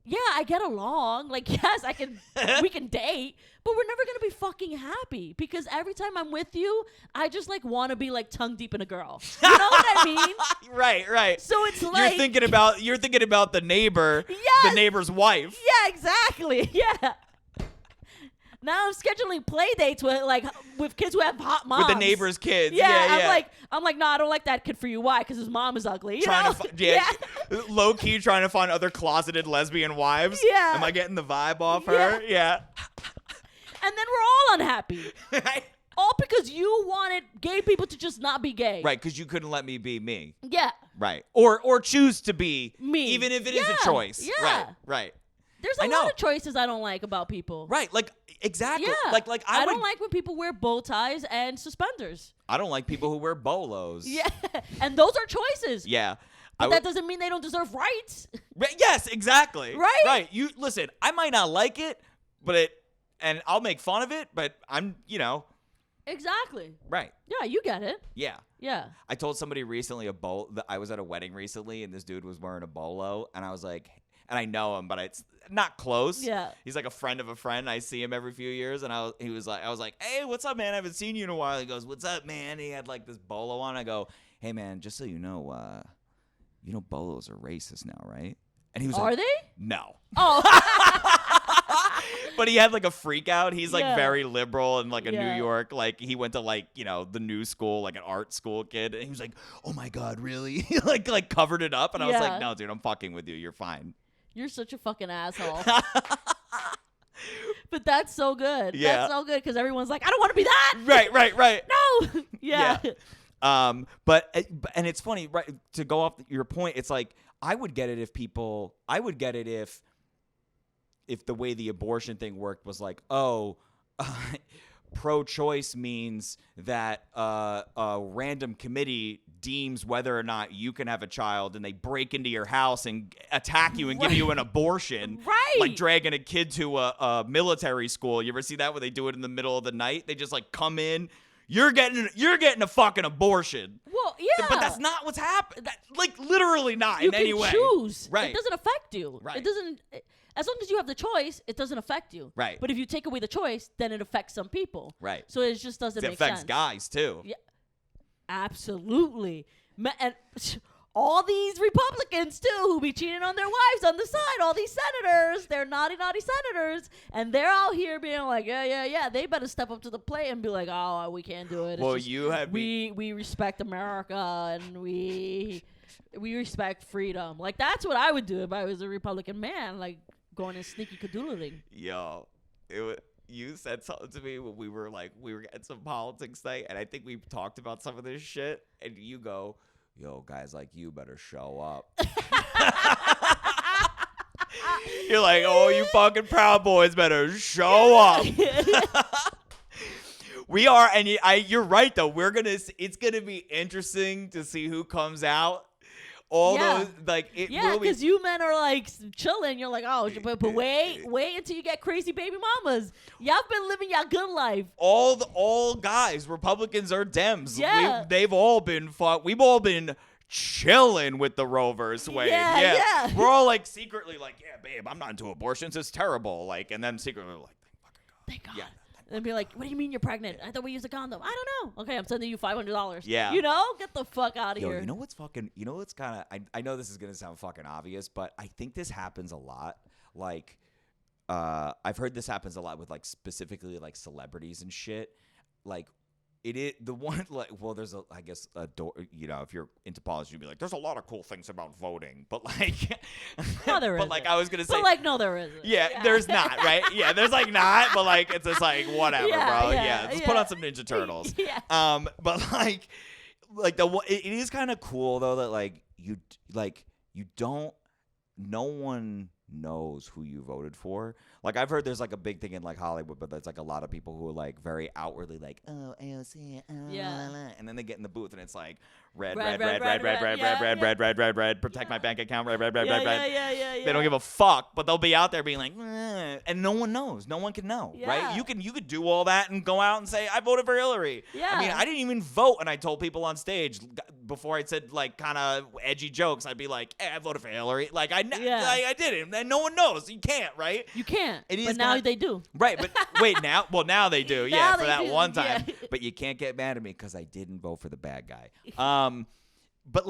yeah, I get along. Like, yes, we can date, but we're never going to be fucking happy because every time I'm with you, I just like want to be like tongue deep in a girl. You know what I mean? Right. So it's like you're thinking about the neighbor, the neighbor's wife. Yeah, exactly. Yeah. Now I'm scheduling play dates with kids who have hot moms. With the neighbor's kids. Yeah. I'm like, no, I don't like that kid for you. Why? Because his mom is ugly. You know? Low key trying to find other closeted lesbian wives. Yeah. Am I getting the vibe off her? Yeah. And then we're all unhappy. Right. All because you wanted gay people to just not be gay. Right, because you couldn't let me be me. Yeah. Right. Or choose to be me. Even if it is a choice. Yeah. Right. There's a lot of choices I don't like about people. Right. Like, exactly. Yeah. Like I don't like when people wear bow ties and suspenders. I don't like people who wear bolos. Yeah. And those are choices. Yeah. But that doesn't mean they don't deserve rights. Yes, exactly. Right? Right. You listen, I might not like it, and I'll make fun of it, but I'm, Exactly. Right. Yeah, you get it. Yeah. Yeah. I told somebody recently I was at a wedding recently and this dude was wearing a bolo and I was like, and I know him, but it's not close. Yeah. He's like a friend of a friend. I see him every few years, and I was like, hey, what's up, man? I haven't seen you in a while. He goes, what's up, man? He had like this bolo on. I go, hey, man, just so you know, bolos are racist now, right? And he was like, are they? No. Oh. But he had like a freak out. He's like Yeah. very liberal and like a Yeah. New York, like he went to like, the new school, like an art school kid. And he was like, oh my God, really? like covered it up. And I was Yeah. like, no, dude, I'm fucking with you. You're fine. You're such a fucking asshole. But that's so good. Yeah. That's so good because everyone's like, I don't want to be that. Right. No. Yeah. But it's funny, right? To go off your point, it's like I would get it if the way the abortion thing worked was like, pro-choice means that a random committee deems whether or not you can have a child, and they break into your house and attack you and give you an abortion, Right. like dragging a kid to a military school. You ever see that where they do it in the middle of the night? They just like come in. You're getting a fucking abortion. Well, yeah. But that's not what's happening. Like literally not in any way. You can choose. Right. It doesn't affect you. Right. It doesn't. As long as you have the choice, it doesn't affect you. Right. But if you take away the choice, then it affects some people. Right. So it just doesn't It make affects sense. guys too. Yeah. Absolutely. And all these Republicans too, who be cheating on their wives on the side, all these senators, they're naughty senators, and they're out here being like, yeah, they better step up to the plate and be like, oh, we can't do it. It's Well, just, you have we respect America and we respect freedom. Like that's what I would do if I was a Republican man, like going and sneaky cadoodling. Yo, you said something to me when we were getting some politics night, and I think we talked about some of this shit, and you go, yo, guys like you better show up. You're like, oh, you fucking Proud Boys better show up. We are, and you're right though. It's gonna be interesting to see who comes out. Those like it will be. Because you men are like chilling. You're like, oh, but wait until you get crazy baby mamas. Y'all been living y'all good life. All guys, Republicans or Dems. Yeah. They've all been fought. We've all been chilling with the Roe versus Wade. Yeah. We're all like secretly like, yeah, babe, I'm not into abortions. It's terrible. Like, and then secretly we're like, thank God. Yeah. And be like, what do you mean you're pregnant? I thought we used a condom. I don't know. Okay, I'm sending you $500. Yeah. You know, get the fuck out of Yo, here. you know what's kind of, I know this is going to sound fucking obvious, but I think this happens a lot. Like, I've heard this happens a lot with like specifically like celebrities and shit. Like, it is the one like, well, there's I guess a door, you know, if you're into politics, you'd be like, there's a lot of cool things about voting, but like, No, there but isn't. like I was gonna say, But like, no, there isn't. yeah, there's not, right? Yeah, there's like not, but like it's just like whatever, Yeah, bro. yeah, Yeah, just put on some Ninja Turtles. Yeah. But like it is kind of cool though that like you don't, no one knows who you voted for. Like I've heard there's like a big thing in like Hollywood, but there's like a lot of people who are like very outwardly like, oh, AOC, Yeah. and then they get in the booth and it's like red, Red, protect my bank account, red. Yeah. They don't give a fuck, but they'll be out there being like, and no one knows. No one can know, Yeah. right? You could do all that and go out and say, I voted for Hillary. Yeah. I mean, I didn't even vote, and I told people on stage before I said like kind of edgy jokes, I'd be like, hey, I voted for Hillary. Like I didn't, and no one knows. You can't, right? You can't. It is but now not- they do. Right, but wait, now they do, Now yeah, for they that do, one time. yeah. But you can't get mad at me because I didn't vote for the bad guy. But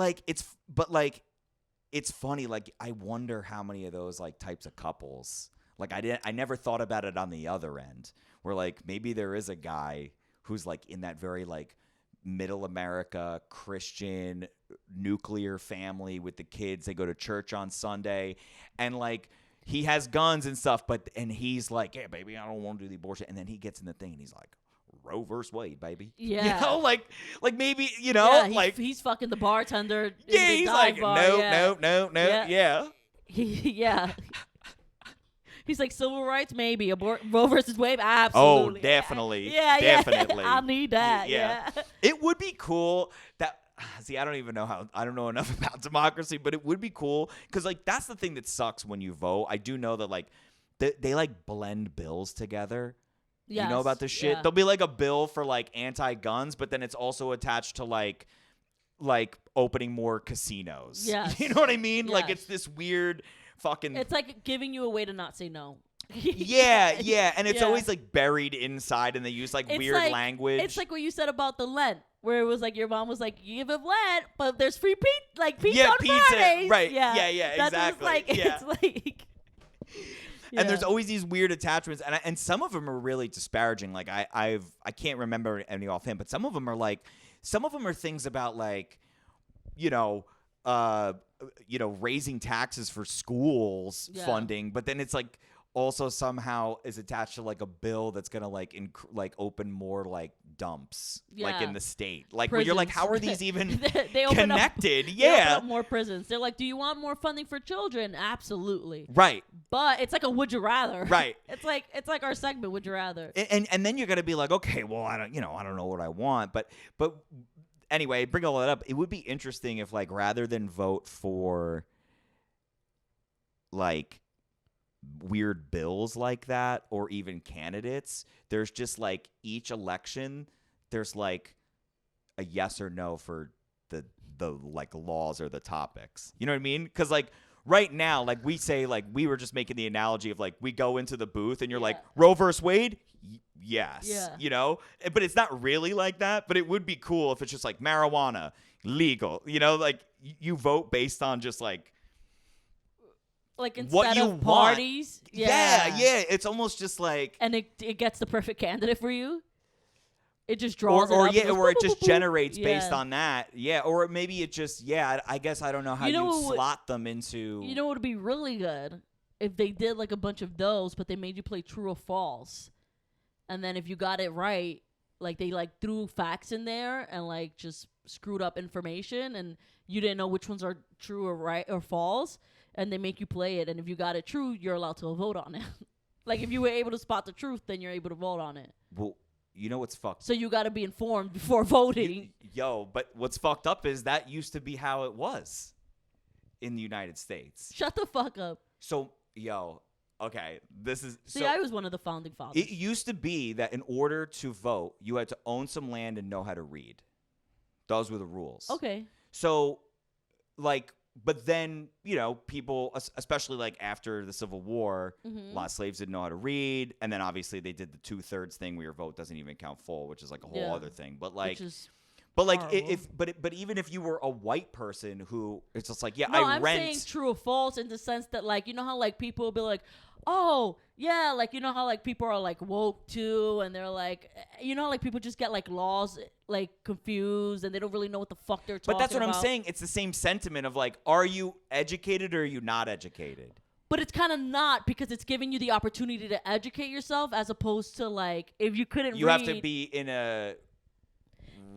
it's funny. Like I wonder how many of those like types of couples. Like I never thought about it on the other end, where like maybe there is a guy who's like in that very like middle America Christian nuclear family with the kids. They go to church on Sunday, and like. He has guns and stuff, and he's like, yeah, baby, I don't want to do the abortion. And then he gets in the thing, and he's like, Roe versus Wade, baby. Yeah. You know, like maybe, you know, Yeah, like. he's fucking the bartender. Yeah, in the he's dive like, bar. no, yeah. Yeah. He's like, civil rights, maybe. Roe versus Wade, Oh, absolutely. definitely. Yeah. Definitely. I need that. Yeah. It would be cool that. See, I don't know enough about democracy, but it would be cool because, like, that's the thing that sucks when you vote. I do know that, like, they like, blend bills together. Yes, you know about this shit? yeah. There'll be, like, a bill for, like, anti-guns, but then it's also attached to, like opening more casinos. Yes. You know what I mean? Like, Yes. it's this weird fucking... It's like giving you a way to not say no. Yeah. And it's Yeah. always, like, buried inside, and they use, like, It's weird like- language. It's like what you said about the Lent, where it was like your mom was like, you give him Lent, but there's free pizza Yeah, on pizza, Fridays. right. Yeah, Yeah, That's exactly. What it's like. Yeah. It's like... And there's Yeah. always these weird attachments, and some of them are really disparaging. Like I can't remember any offhand, but some of them are things about like, raising taxes for schools Yeah. funding, but then it's like also somehow is attached to like a bill that's gonna like open more like dumps like Yeah. in the state. Like where you're like, Prisons. how are these even they open connected? They open Yeah, up more prisons. They're like, do you want more funding for children? Absolutely. right. But it's like a would you rather. Right. It's like our segment, would you rather? And then you're gonna be like, okay, well, I don't know what I want, but anyway, bring all that up. It would be interesting if like rather than vote for like weird bills like that or even candidates, there's just like each election, there's like a yes or no for the like laws or the topics. You know what I mean? Because like. Right now, like we say, like we were just making the analogy of like we go into the booth and you're like Roe versus Wade, yes, Yeah. but it's not really like that. But it would be cool if it's just like marijuana legal, like you vote based on just like instead what you of parties. want. Yeah, it's almost just like And it gets the perfect candidate for you. It just draws or it up. or it just generates based Yeah. on that. Yeah, or maybe it just I guess I don't know how you slot them into. You know what would be really good? If they did like a bunch of those, but they made you play true or false. And then if you got it right, like they like threw facts in there and like just screwed up information and you didn't know which ones are true or right or false, and they make you play it, and if you got it true, you're allowed to vote on it. Like if you were able to spot the truth, then you're able to vote on it. Well, you know what's fucked? So you got to be informed before voting. But what's fucked up is that used to be how it was in the United States. Shut the fuck up. So, okay, this is... See, I was one of the founding fathers. It used to be that in order to vote, you had to own some land and know how to read. Those were the rules. Okay. So like, but then, you know, people, especially like after the Civil War, a lot of slaves didn't know how to read. And then obviously they did the 2/3 thing where your vote doesn't even count full, which is like a whole other thing. But like, but even if you were a white person who it's just like, I'm saying true or false in the sense that like, you know how like people will be like, oh yeah, like you know how like people are like woke too, and they're like, you know, like people just get like laws like confused and they don't really know what the fuck they're talking about. But that's what I'm saying. It's the same sentiment of like, are you educated or are you not educated? But it's kind of not, because it's giving you the opportunity to educate yourself as opposed to like if you couldn't you read, have to be in a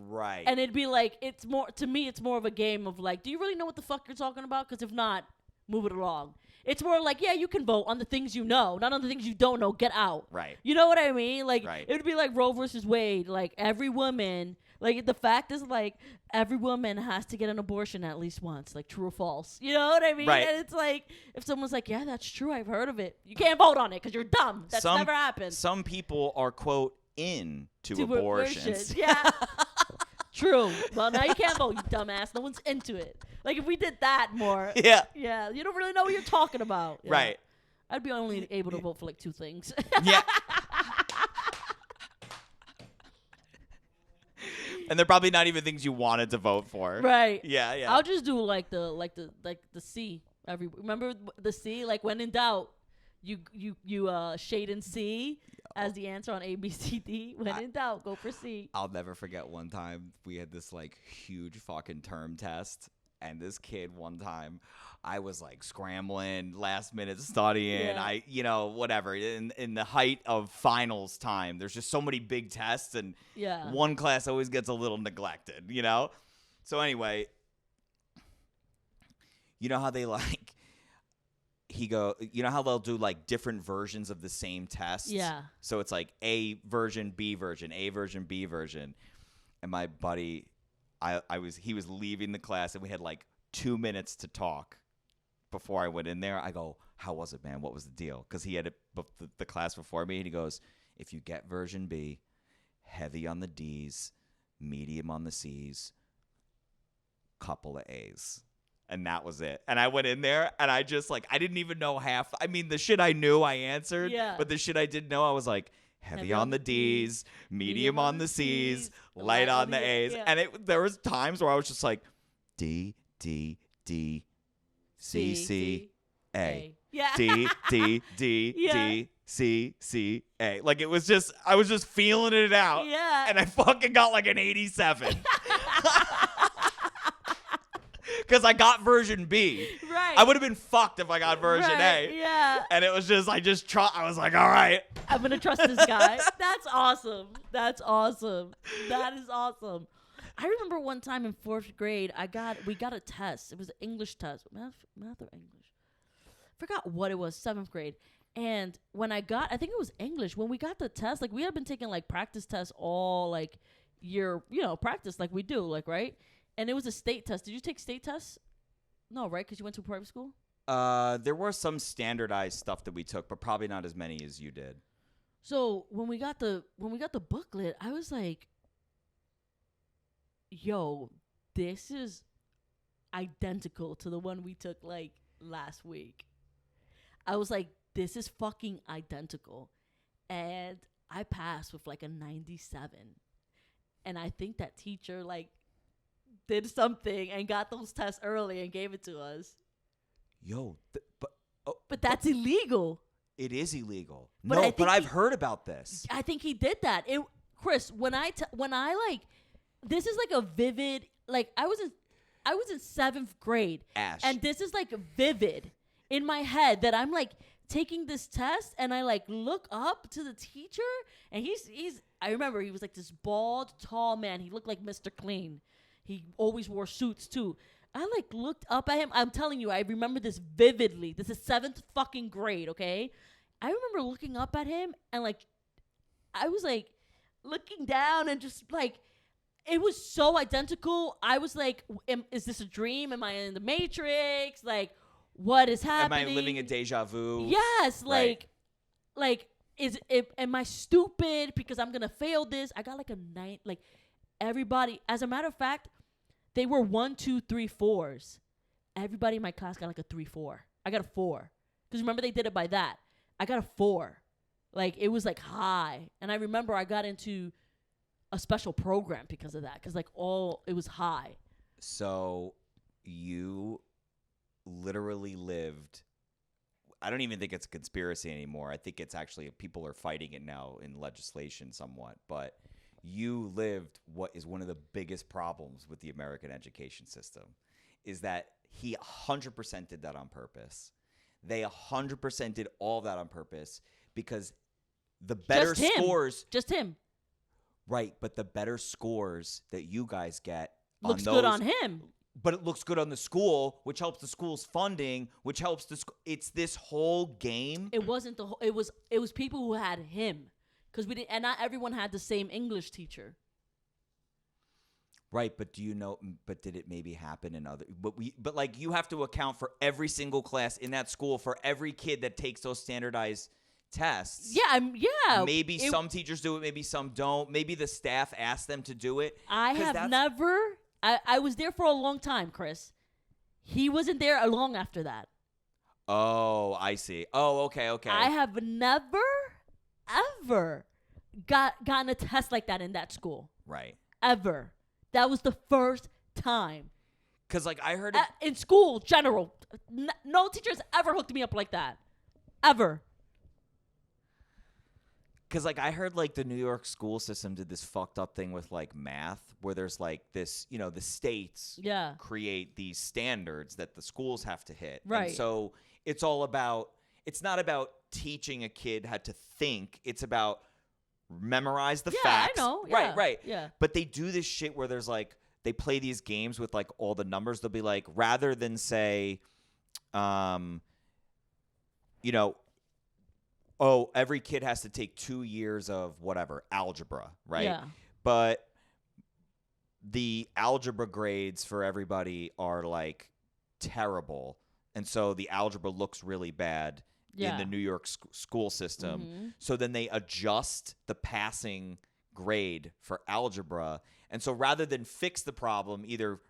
right. And it'd be like, it's more, to me it's more of a game of like, do you really know what the fuck you're talking about? Because if not, move it along. It's more like, yeah, you can vote on the things you know, not on the things you don't know. Get out. Right. You know what I mean? Like, right. It would be like Roe versus Wade. Like, every woman, like, the fact is, like, every woman has to get an abortion at least once. Like, true or false. You know what I mean? Right. And it's like, if someone's like, yeah, that's true, I've heard of it. You can't vote on it because you're dumb. That's never happened. Some people are, quote, into abortions. Yeah. True. Well, now you can't vote, you dumbass. No one's into it. Like, if we did that more. Yeah. Yeah. You don't really know what you're talking about. Yeah. Right. I'd be only able to vote for, like, 2 things. Yeah. And they're probably not even things you wanted to vote for. Right. Yeah, yeah. I'll just do, the C. Remember the C? Like, when in doubt, you shade and C as the answer on A, B, C, D. When in doubt, go for C. I'll never forget one time we had this like huge fucking term test, and this kid one time, I was like scrambling, last minute studying. Yeah. Whatever. In the height of finals time, there's just so many big tests, and one class always gets a little neglected. So anyway, you know how they like. You know how they'll do like different versions of the same test? Yeah. So it's like A version, B version, A version, B version. And my buddy, he was leaving the class and we had like 2 minutes to talk before I went in there. I go, how was it, man? What was the deal? Because he had the class before me, and he goes, if you get version B, heavy on the D's, medium on the C's, couple of A's. And that was it. And I went in there, and I just, like, I didn't even know half. I mean, the shit I knew, I answered. Yeah. But the shit I didn't know, I was like, heavy on the D's, medium on the C's, light on the A's. Yeah. And there was times where I was just like, D, D, D, C, C, A. Yeah. D, D, D, D, C, C, A. Like, it was just, I was just feeling it out. Yeah. And I fucking got like an 87. Because I got version B. Right. I would have been fucked if I got version A. Yeah. And it was just, I was like, all right. I'm going to trust this guy. That's awesome. That is awesome. I remember one time in 4th grade, we got a test. It was an English test. Math or English? Forgot what it was, 7th grade. And when I think it was English, when we got the test, like we had been taking like practice tests all like year, practice like we do, like, right? And it was a state test. Did you take state tests? No, right? Because you went to a private school? There were some standardized stuff that we took, but probably not as many as you did. So when we got the booklet, I was like, yo, this is identical to the one we took like last week. I was like, this is fucking identical. And I passed with like a 97. And I think that teacher like did something and got those tests early and gave it to us. Yo, but that's illegal. It is illegal. But but I've heard about this. I think he did that. Chris, when I like, this is like a vivid, like I was in 7th grade. Ash. And this is like vivid in my head that I'm like taking this test and I like look up to the teacher and I remember he was like this bald, tall man. He looked like Mr. Clean. He always wore suits too. I like looked up at him. I'm telling you, I remember this vividly. This is 7th fucking grade, okay? I remember looking up at him and like, I was like looking down and just like, it was so identical. I was like, is this a dream? Am I in the Matrix? Like, what is happening? Am I living a deja vu? Yes. Right. Am I stupid because I'm going to fail this? I got like a 9, like everybody, as a matter of fact, they were 1, 2, 3, 4s. everybody in my class got like a 3.4. I got a 4. Because remember, they did it by that. I got a 4. Like, it was like high. And I remember I got into a special program because of that. Because like it was high. So you literally lived, I don't even think it's a conspiracy anymore. I think it's actually, people are fighting it now in legislation somewhat. But you lived what is one of the biggest problems with the American education system, is that he 100% did that on purpose. They 100% did all that on purpose because the better scores. Just him. Right, but the better scores that you guys get looks good on him. But it looks good on the school, which helps the school's funding, which helps the school. It's this whole game. It wasn't the whole. It was people who had him, because we didn't, and not everyone had the same English teacher. Right, but do you know? But did it maybe happen in other? But like you have to account for every single class in that school for every kid that takes those standardized tests. Yeah. Maybe some teachers do it, maybe some don't. Maybe the staff ask them to do it. I have never. I was there for a long time, Chris. He wasn't there long after that. Oh, I see. Oh, okay. I have never, ever gotten a test like that in that school. Right. Ever. That was the first time. Because, like, I heard in school, general, no teachers ever hooked me up like that. Ever. Because, like, I heard, like, the New York school system did this fucked up thing with, like, math, where there's, like, this, you know, the states create these standards that the schools have to hit. Right. And so it's all about, it's not about teaching a kid how to think. It's about memorize the facts. Yeah, I know. Yeah. Right. Yeah. But they do this shit where there's, like, they play these games with, like, all the numbers. They'll be like, rather than say, you know, oh, every kid has to take 2 years of whatever, algebra, right? Yeah. But the algebra grades for everybody are like terrible. And so the algebra looks really bad in the New York school system. Mm-hmm. So then they adjust the passing grade for algebra. And so rather than fix the problem, either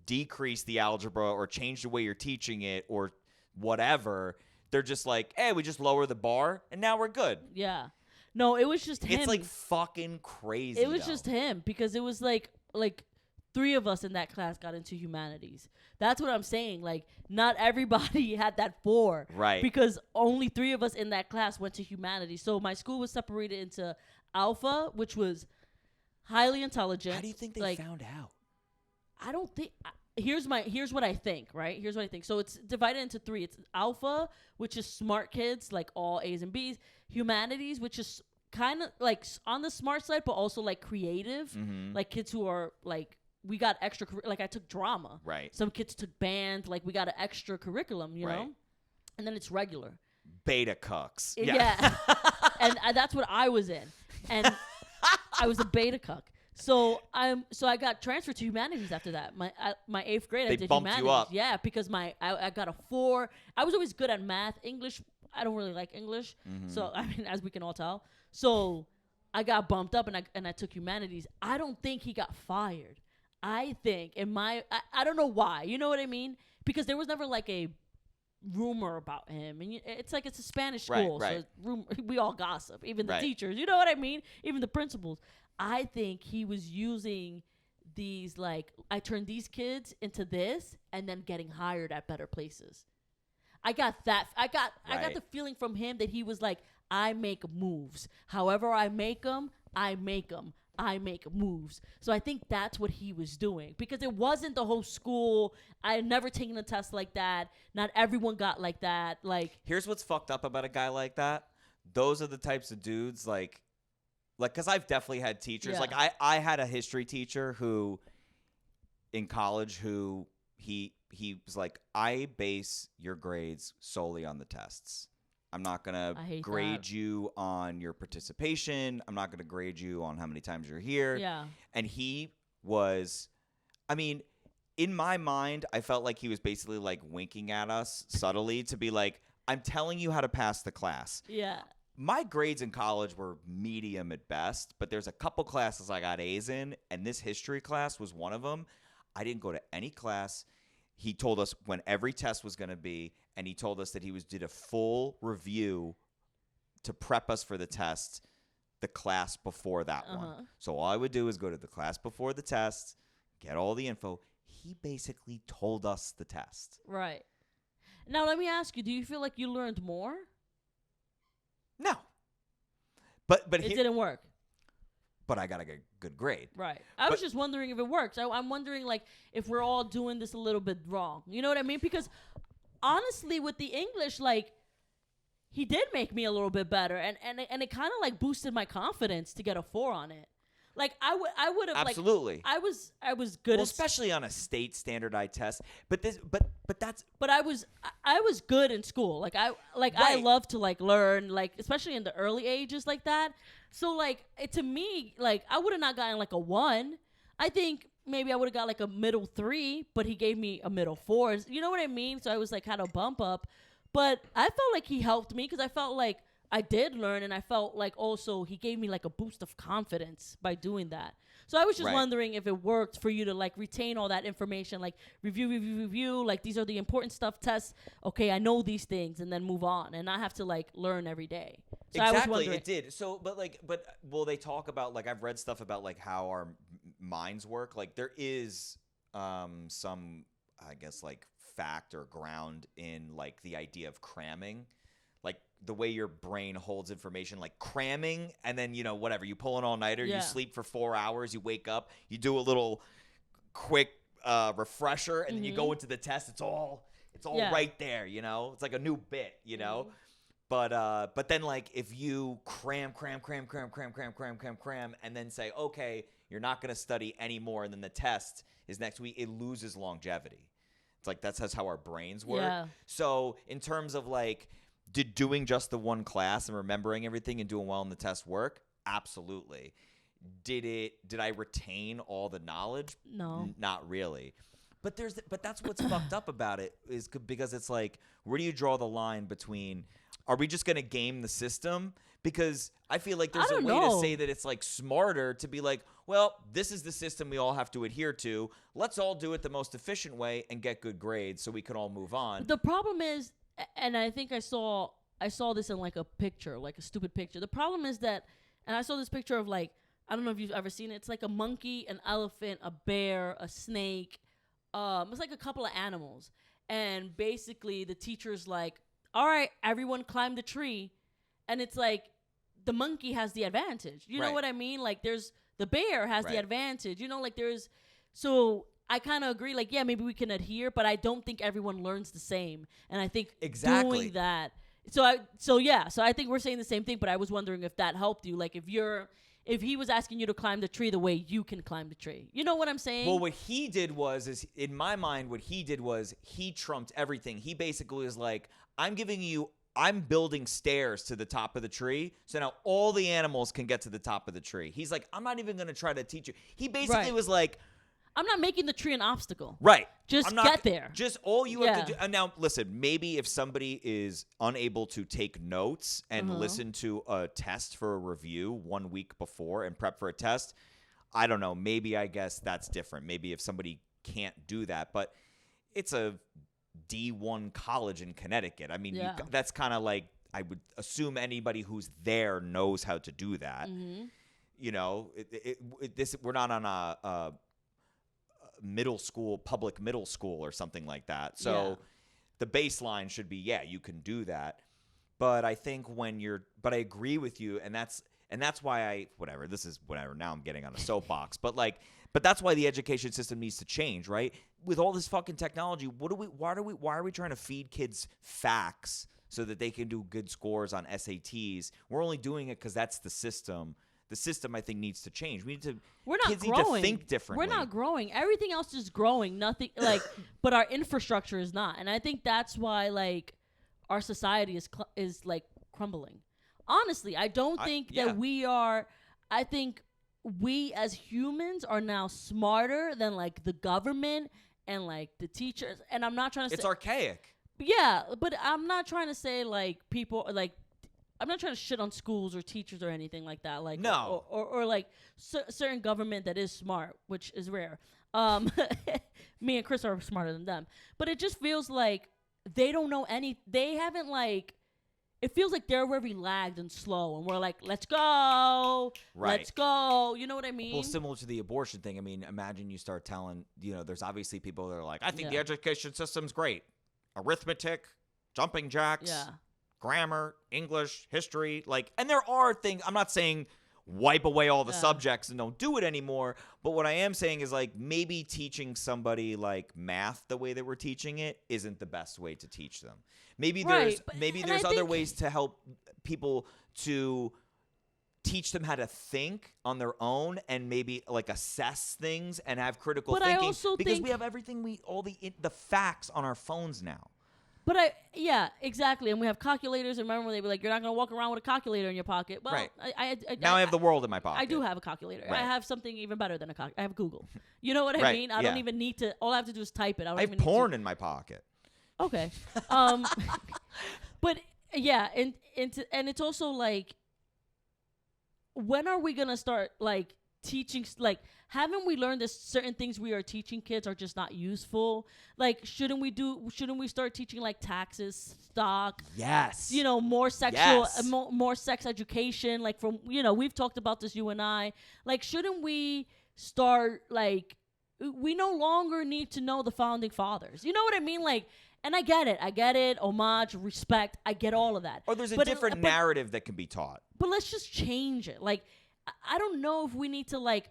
decrease the algebra or change the way you're teaching it or whatever, they're just like, hey, we just lower the bar and now we're good. Yeah. No, it was just him. It's like fucking crazy. It was just him because it was like 3 of us in that class got into humanities. That's what I'm saying. Like, not everybody had that 4. Right. Because only 3 of us in that class went to humanities. So my school was separated into Alpha, which was highly intelligent. How do you think they found out? I don't think... Here's what I think, right? Here's what I think. So it's divided into 3. It's Alpha, which is smart kids, like all A's and B's. Humanities, which is kind of like on the smart side, but also like creative. Mm-hmm. Like kids who are like, we got extra, like I took drama. Right. Some kids took band, like we got an extra curriculum, you know? And then it's regular. Beta cucks. Yeah. And that's what I was in. And I was a beta cuck. So I got transferred to humanities after that. My 8th grade, I did bumped humanities. You up. Yeah, because I got a 4. I was always good at math. English, I don't really like English. Mm-hmm. So I mean, as we can all tell. So I got bumped up and I took humanities. I don't think he got fired. I think I don't know why. You know what I mean? Because there was never like a rumor about him, and it's like it's a Spanish school, right. So we all gossip, even the Right. teachers. You know what I mean? Even the principals. I think he was using these, like, I turned these kids into this and then getting hired at better places. I got the feeling from him that he was like, I make moves. However I make them, I make them. I make moves. So I think that's what he was doing, because it wasn't the whole school. I had never taken a test like that. Not everyone got like that. Like, here's what's fucked up about a guy like that. Those are the types of dudes like, because I've definitely had teachers. Yeah. Like, I had a history teacher who, in college, who he was like, I base your grades solely on the tests. I'm not going to grade you on your participation. I'm not going to grade you on how many times you're here. Yeah. And he was, I mean, in my mind, I felt like he was basically like winking at us subtly to be like, I'm telling you how to pass the class. Yeah. My grades in college were medium at best, but there's a couple classes I got A's in, and this history class was one of them. I didn't go to any class. he told us when every test was going to be, and he told us that did a full review to prep us for the test, the class before that one. So all I would do is go to the class before the test, get all the info. He basically told us the test. Right. Now let me ask you: do you feel like you learned more? No. But it didn't work. But I got a good grade. Right. I was just wondering if it works. I'm wondering, like, if we're all doing this a little bit wrong. You know what I mean? Because honestly, with the English, like, he did make me a little bit better, and it kind of like boosted my confidence to get a 4 on it. Like I would have absolutely. Like, I was good, especially on a state standardized test. But I was good in school. Like I love to like learn, like especially in the early ages like that. So like to me, like I would have not gotten like a 1. I think maybe I would have got like a middle 3, but he gave me a middle 4. You know what I mean? So I was like had a bump up, but I felt like he helped me because I felt like I did learn, and I felt like also he gave me like a boost of confidence by doing that. So I was just wondering if it worked for you to like retain all that information, like review, like these are the important stuff, tests. Okay, I know these things, and then move on, and not have to like learn every day. So exactly, I was wondering. It did. So, but will they talk about like I've read stuff about like how our minds work? Like there is some, I guess, like fact or ground in like the idea of cramming. Like the way your brain holds information, like cramming, and then, you know, whatever, you pull an all-nighter, you sleep for 4 hours, you wake up, you do a little quick refresher, and then you go into the test. It's all right there, you know? It's like a new bit, you know? But then, like, if you cram, and then say, okay, you're not going to study anymore, and then the test is next week, it loses longevity. It's like that's how our brains work. Yeah. So in terms of, like, did doing just the one class and remembering everything and doing well in the test work? Absolutely. Did I retain all the knowledge? No. Not really. But that's what's fucked up about it is because it's like, where do you draw the line between, are we just going to game the system? Because I feel like there's a way to say that it's like smarter to be like, well, this is the system we all have to adhere to. Let's all do it the most efficient way and get good grades so we can all move on. The problem is, and I think I saw this in like a picture, like a stupid picture. The problem is that, and I saw this picture of like, I don't know if you've ever seen it. It's like a monkey, an elephant, a bear, a snake. It's like a couple of animals. And basically the teacher's like, all right, everyone climb the tree. And it's like, the monkey has the advantage. You know what I mean? Like the bear has the advantage. You know, like so I kind of agree, like, yeah, maybe we can adhere, but I don't think everyone learns the same. And I think doing that. So I think we're saying the same thing, but I was wondering if that helped you. Like if he was asking you to climb the tree the way you can climb the tree. You know what I'm saying? Well, what he did was in my mind, he trumped everything. He basically was like, I'm building stairs to the top of the tree, so now all the animals can get to the top of the tree. He's like, I'm not even going to try to teach you. He basically was like, I'm not making the tree an obstacle. Right. Just get there. Just all you have to do. And now, listen, maybe if somebody is unable to take notes and listen to a test for a review 1 week before and prep for a test, I don't know. Maybe I guess that's different. Maybe if somebody can't do that. But it's a D1 college in Connecticut. I mean, that's kind of like, I would assume anybody who's there knows how to do that. Mm-hmm. You know, we're not on a public middle school or something like that. So the baseline should be, you can do that. But I think but I agree with you. And that's why now I'm getting on a soapbox, but that's why the education system needs to change, right? With all this fucking technology, why are we trying to feed kids facts so that they can do good scores on SATs? We're only doing it because that's the system. The system, I think, needs to change. Kids need to think differently. We're not growing. Everything else is growing. Nothing but our infrastructure is not. And I think that's why our society is crumbling. Honestly, I don't think that we are. I think we as humans are now smarter than the government and the teachers. And I'm not trying to say it's archaic. Yeah, but I'm not trying to say people I'm not trying to shit on schools or teachers or anything like that. No. Or certain government that is smart, which is rare. Me and Chris are smarter than them. But it just feels like they don't know they haven't like, it feels like they're very lagged and slow, and we're like, let's go, let's go. You know what I mean? Well, similar to the abortion thing. I mean, imagine you start telling, there's obviously people that are like, I think the education system's great. Arithmetic, jumping jacks, grammar, English, history, and there are things, I'm not saying wipe away all the subjects and don't do it anymore, but what I am saying is maybe teaching somebody math the way that we're teaching it isn't the best way to teach them. Maybe there's other ways to help people to teach them how to think on their own and maybe assess things and have critical thinking, because we have everything, all the facts on our phones now. But exactly. And we have calculators. And remember, they were like, you're not going to walk around with a calculator in your pocket. Well, right. I have the world in my pocket. I do have a calculator. Right. I have something even better than a calculator. I have Google. You know what I mean? I don't even need to. All I have to do is type it. I have porn in my pocket. Okay. But yeah, and it's also when are we going to start teaching, haven't we learned that certain things we are teaching kids are just not useful? Shouldn't we start teaching taxes, stock? Yes. More sexual, more sex education. From, we've talked about this, you and I. Shouldn't we start, we no longer need to know the founding fathers. You know what I mean? And I get it. Homage, respect. I get all of that. Or there's a different narrative that can be taught. But let's just change it. I don't know if we need to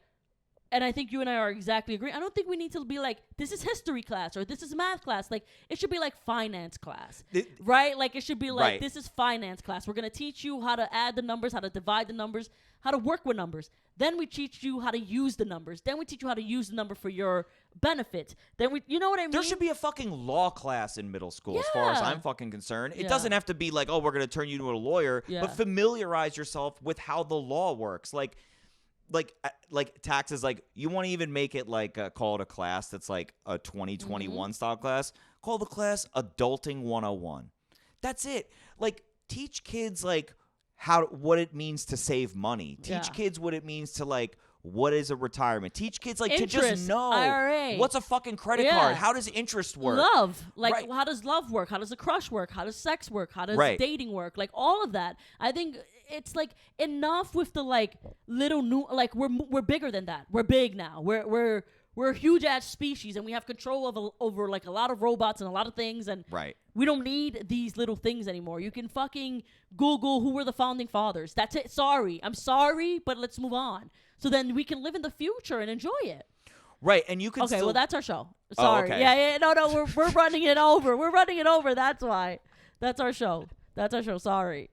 and I think you and I are exactly agreeing. I don't think we need to be this is history class or this is math class. It should be finance class, right? It should be this is finance class. We're going to teach you how to add the numbers, how to divide the numbers, how to work with numbers. Then we teach you how to use the numbers. Then we teach you how to use the number for your benefit. Then you know what I mean? There should be a fucking law class in middle school as far as I'm fucking concerned. It doesn't have to be we're going to turn you into a lawyer, but familiarize yourself with how the law works. Like taxes, you want to even make it call it a class that's a 2021 style class. Call the class Adulting 101. That's it. Teach kids what it means to save money. Teach kids what it means to what is a retirement. Teach kids to just know IRA. What's a fucking credit card. How does interest work? Love, how does love work? How does a crush work? How does sex work? How does dating work? All of that. I think it's enough with the little new we're bigger than that. We're big now. We're a huge ass species, and we have control over a lot of robots and a lot of things, and we don't need these little things anymore. You can fucking Google who were the founding fathers. That's it. I'm sorry, but let's move on. So then we can live in the future and enjoy it. Right, and you can Okay, still... well, that's our show. Sorry. Oh, okay. Yeah, no, we're running it over. We're running it over, that's why. That's our show. Sorry.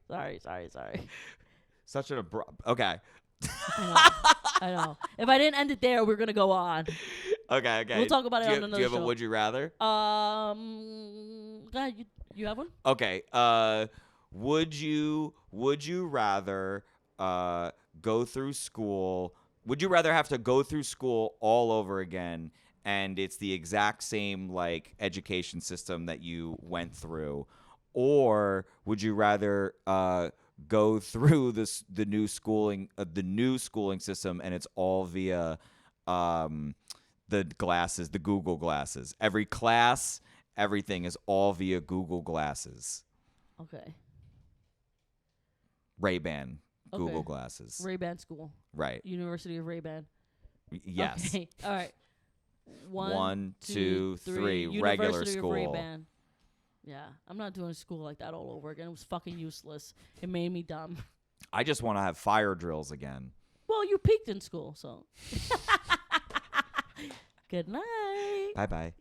Such an abrupt... Okay. I know. If I didn't end it there, we're going to go on. Okay. We'll talk about it on another show. Do you have a would you rather? Go ahead, you have one? Okay. Would you rather go through school? Would you rather have to go through school all over again, and it's the exact same education system that you went through, or would you rather go through the new schooling system and it's all via the Google glasses? Every class, everything is all via Google glasses. Okay. Ray-Ban. Google glasses. Ray-Ban school. Right. University of Ray-Ban. Yes. Okay. All right. One, two, three. University Regular of school. Ray-Ban. Yeah. I'm not doing school like that all over again. It was fucking useless. It made me dumb. I just want to have fire drills again. Well, you peaked in school, so. Good night. Bye-bye.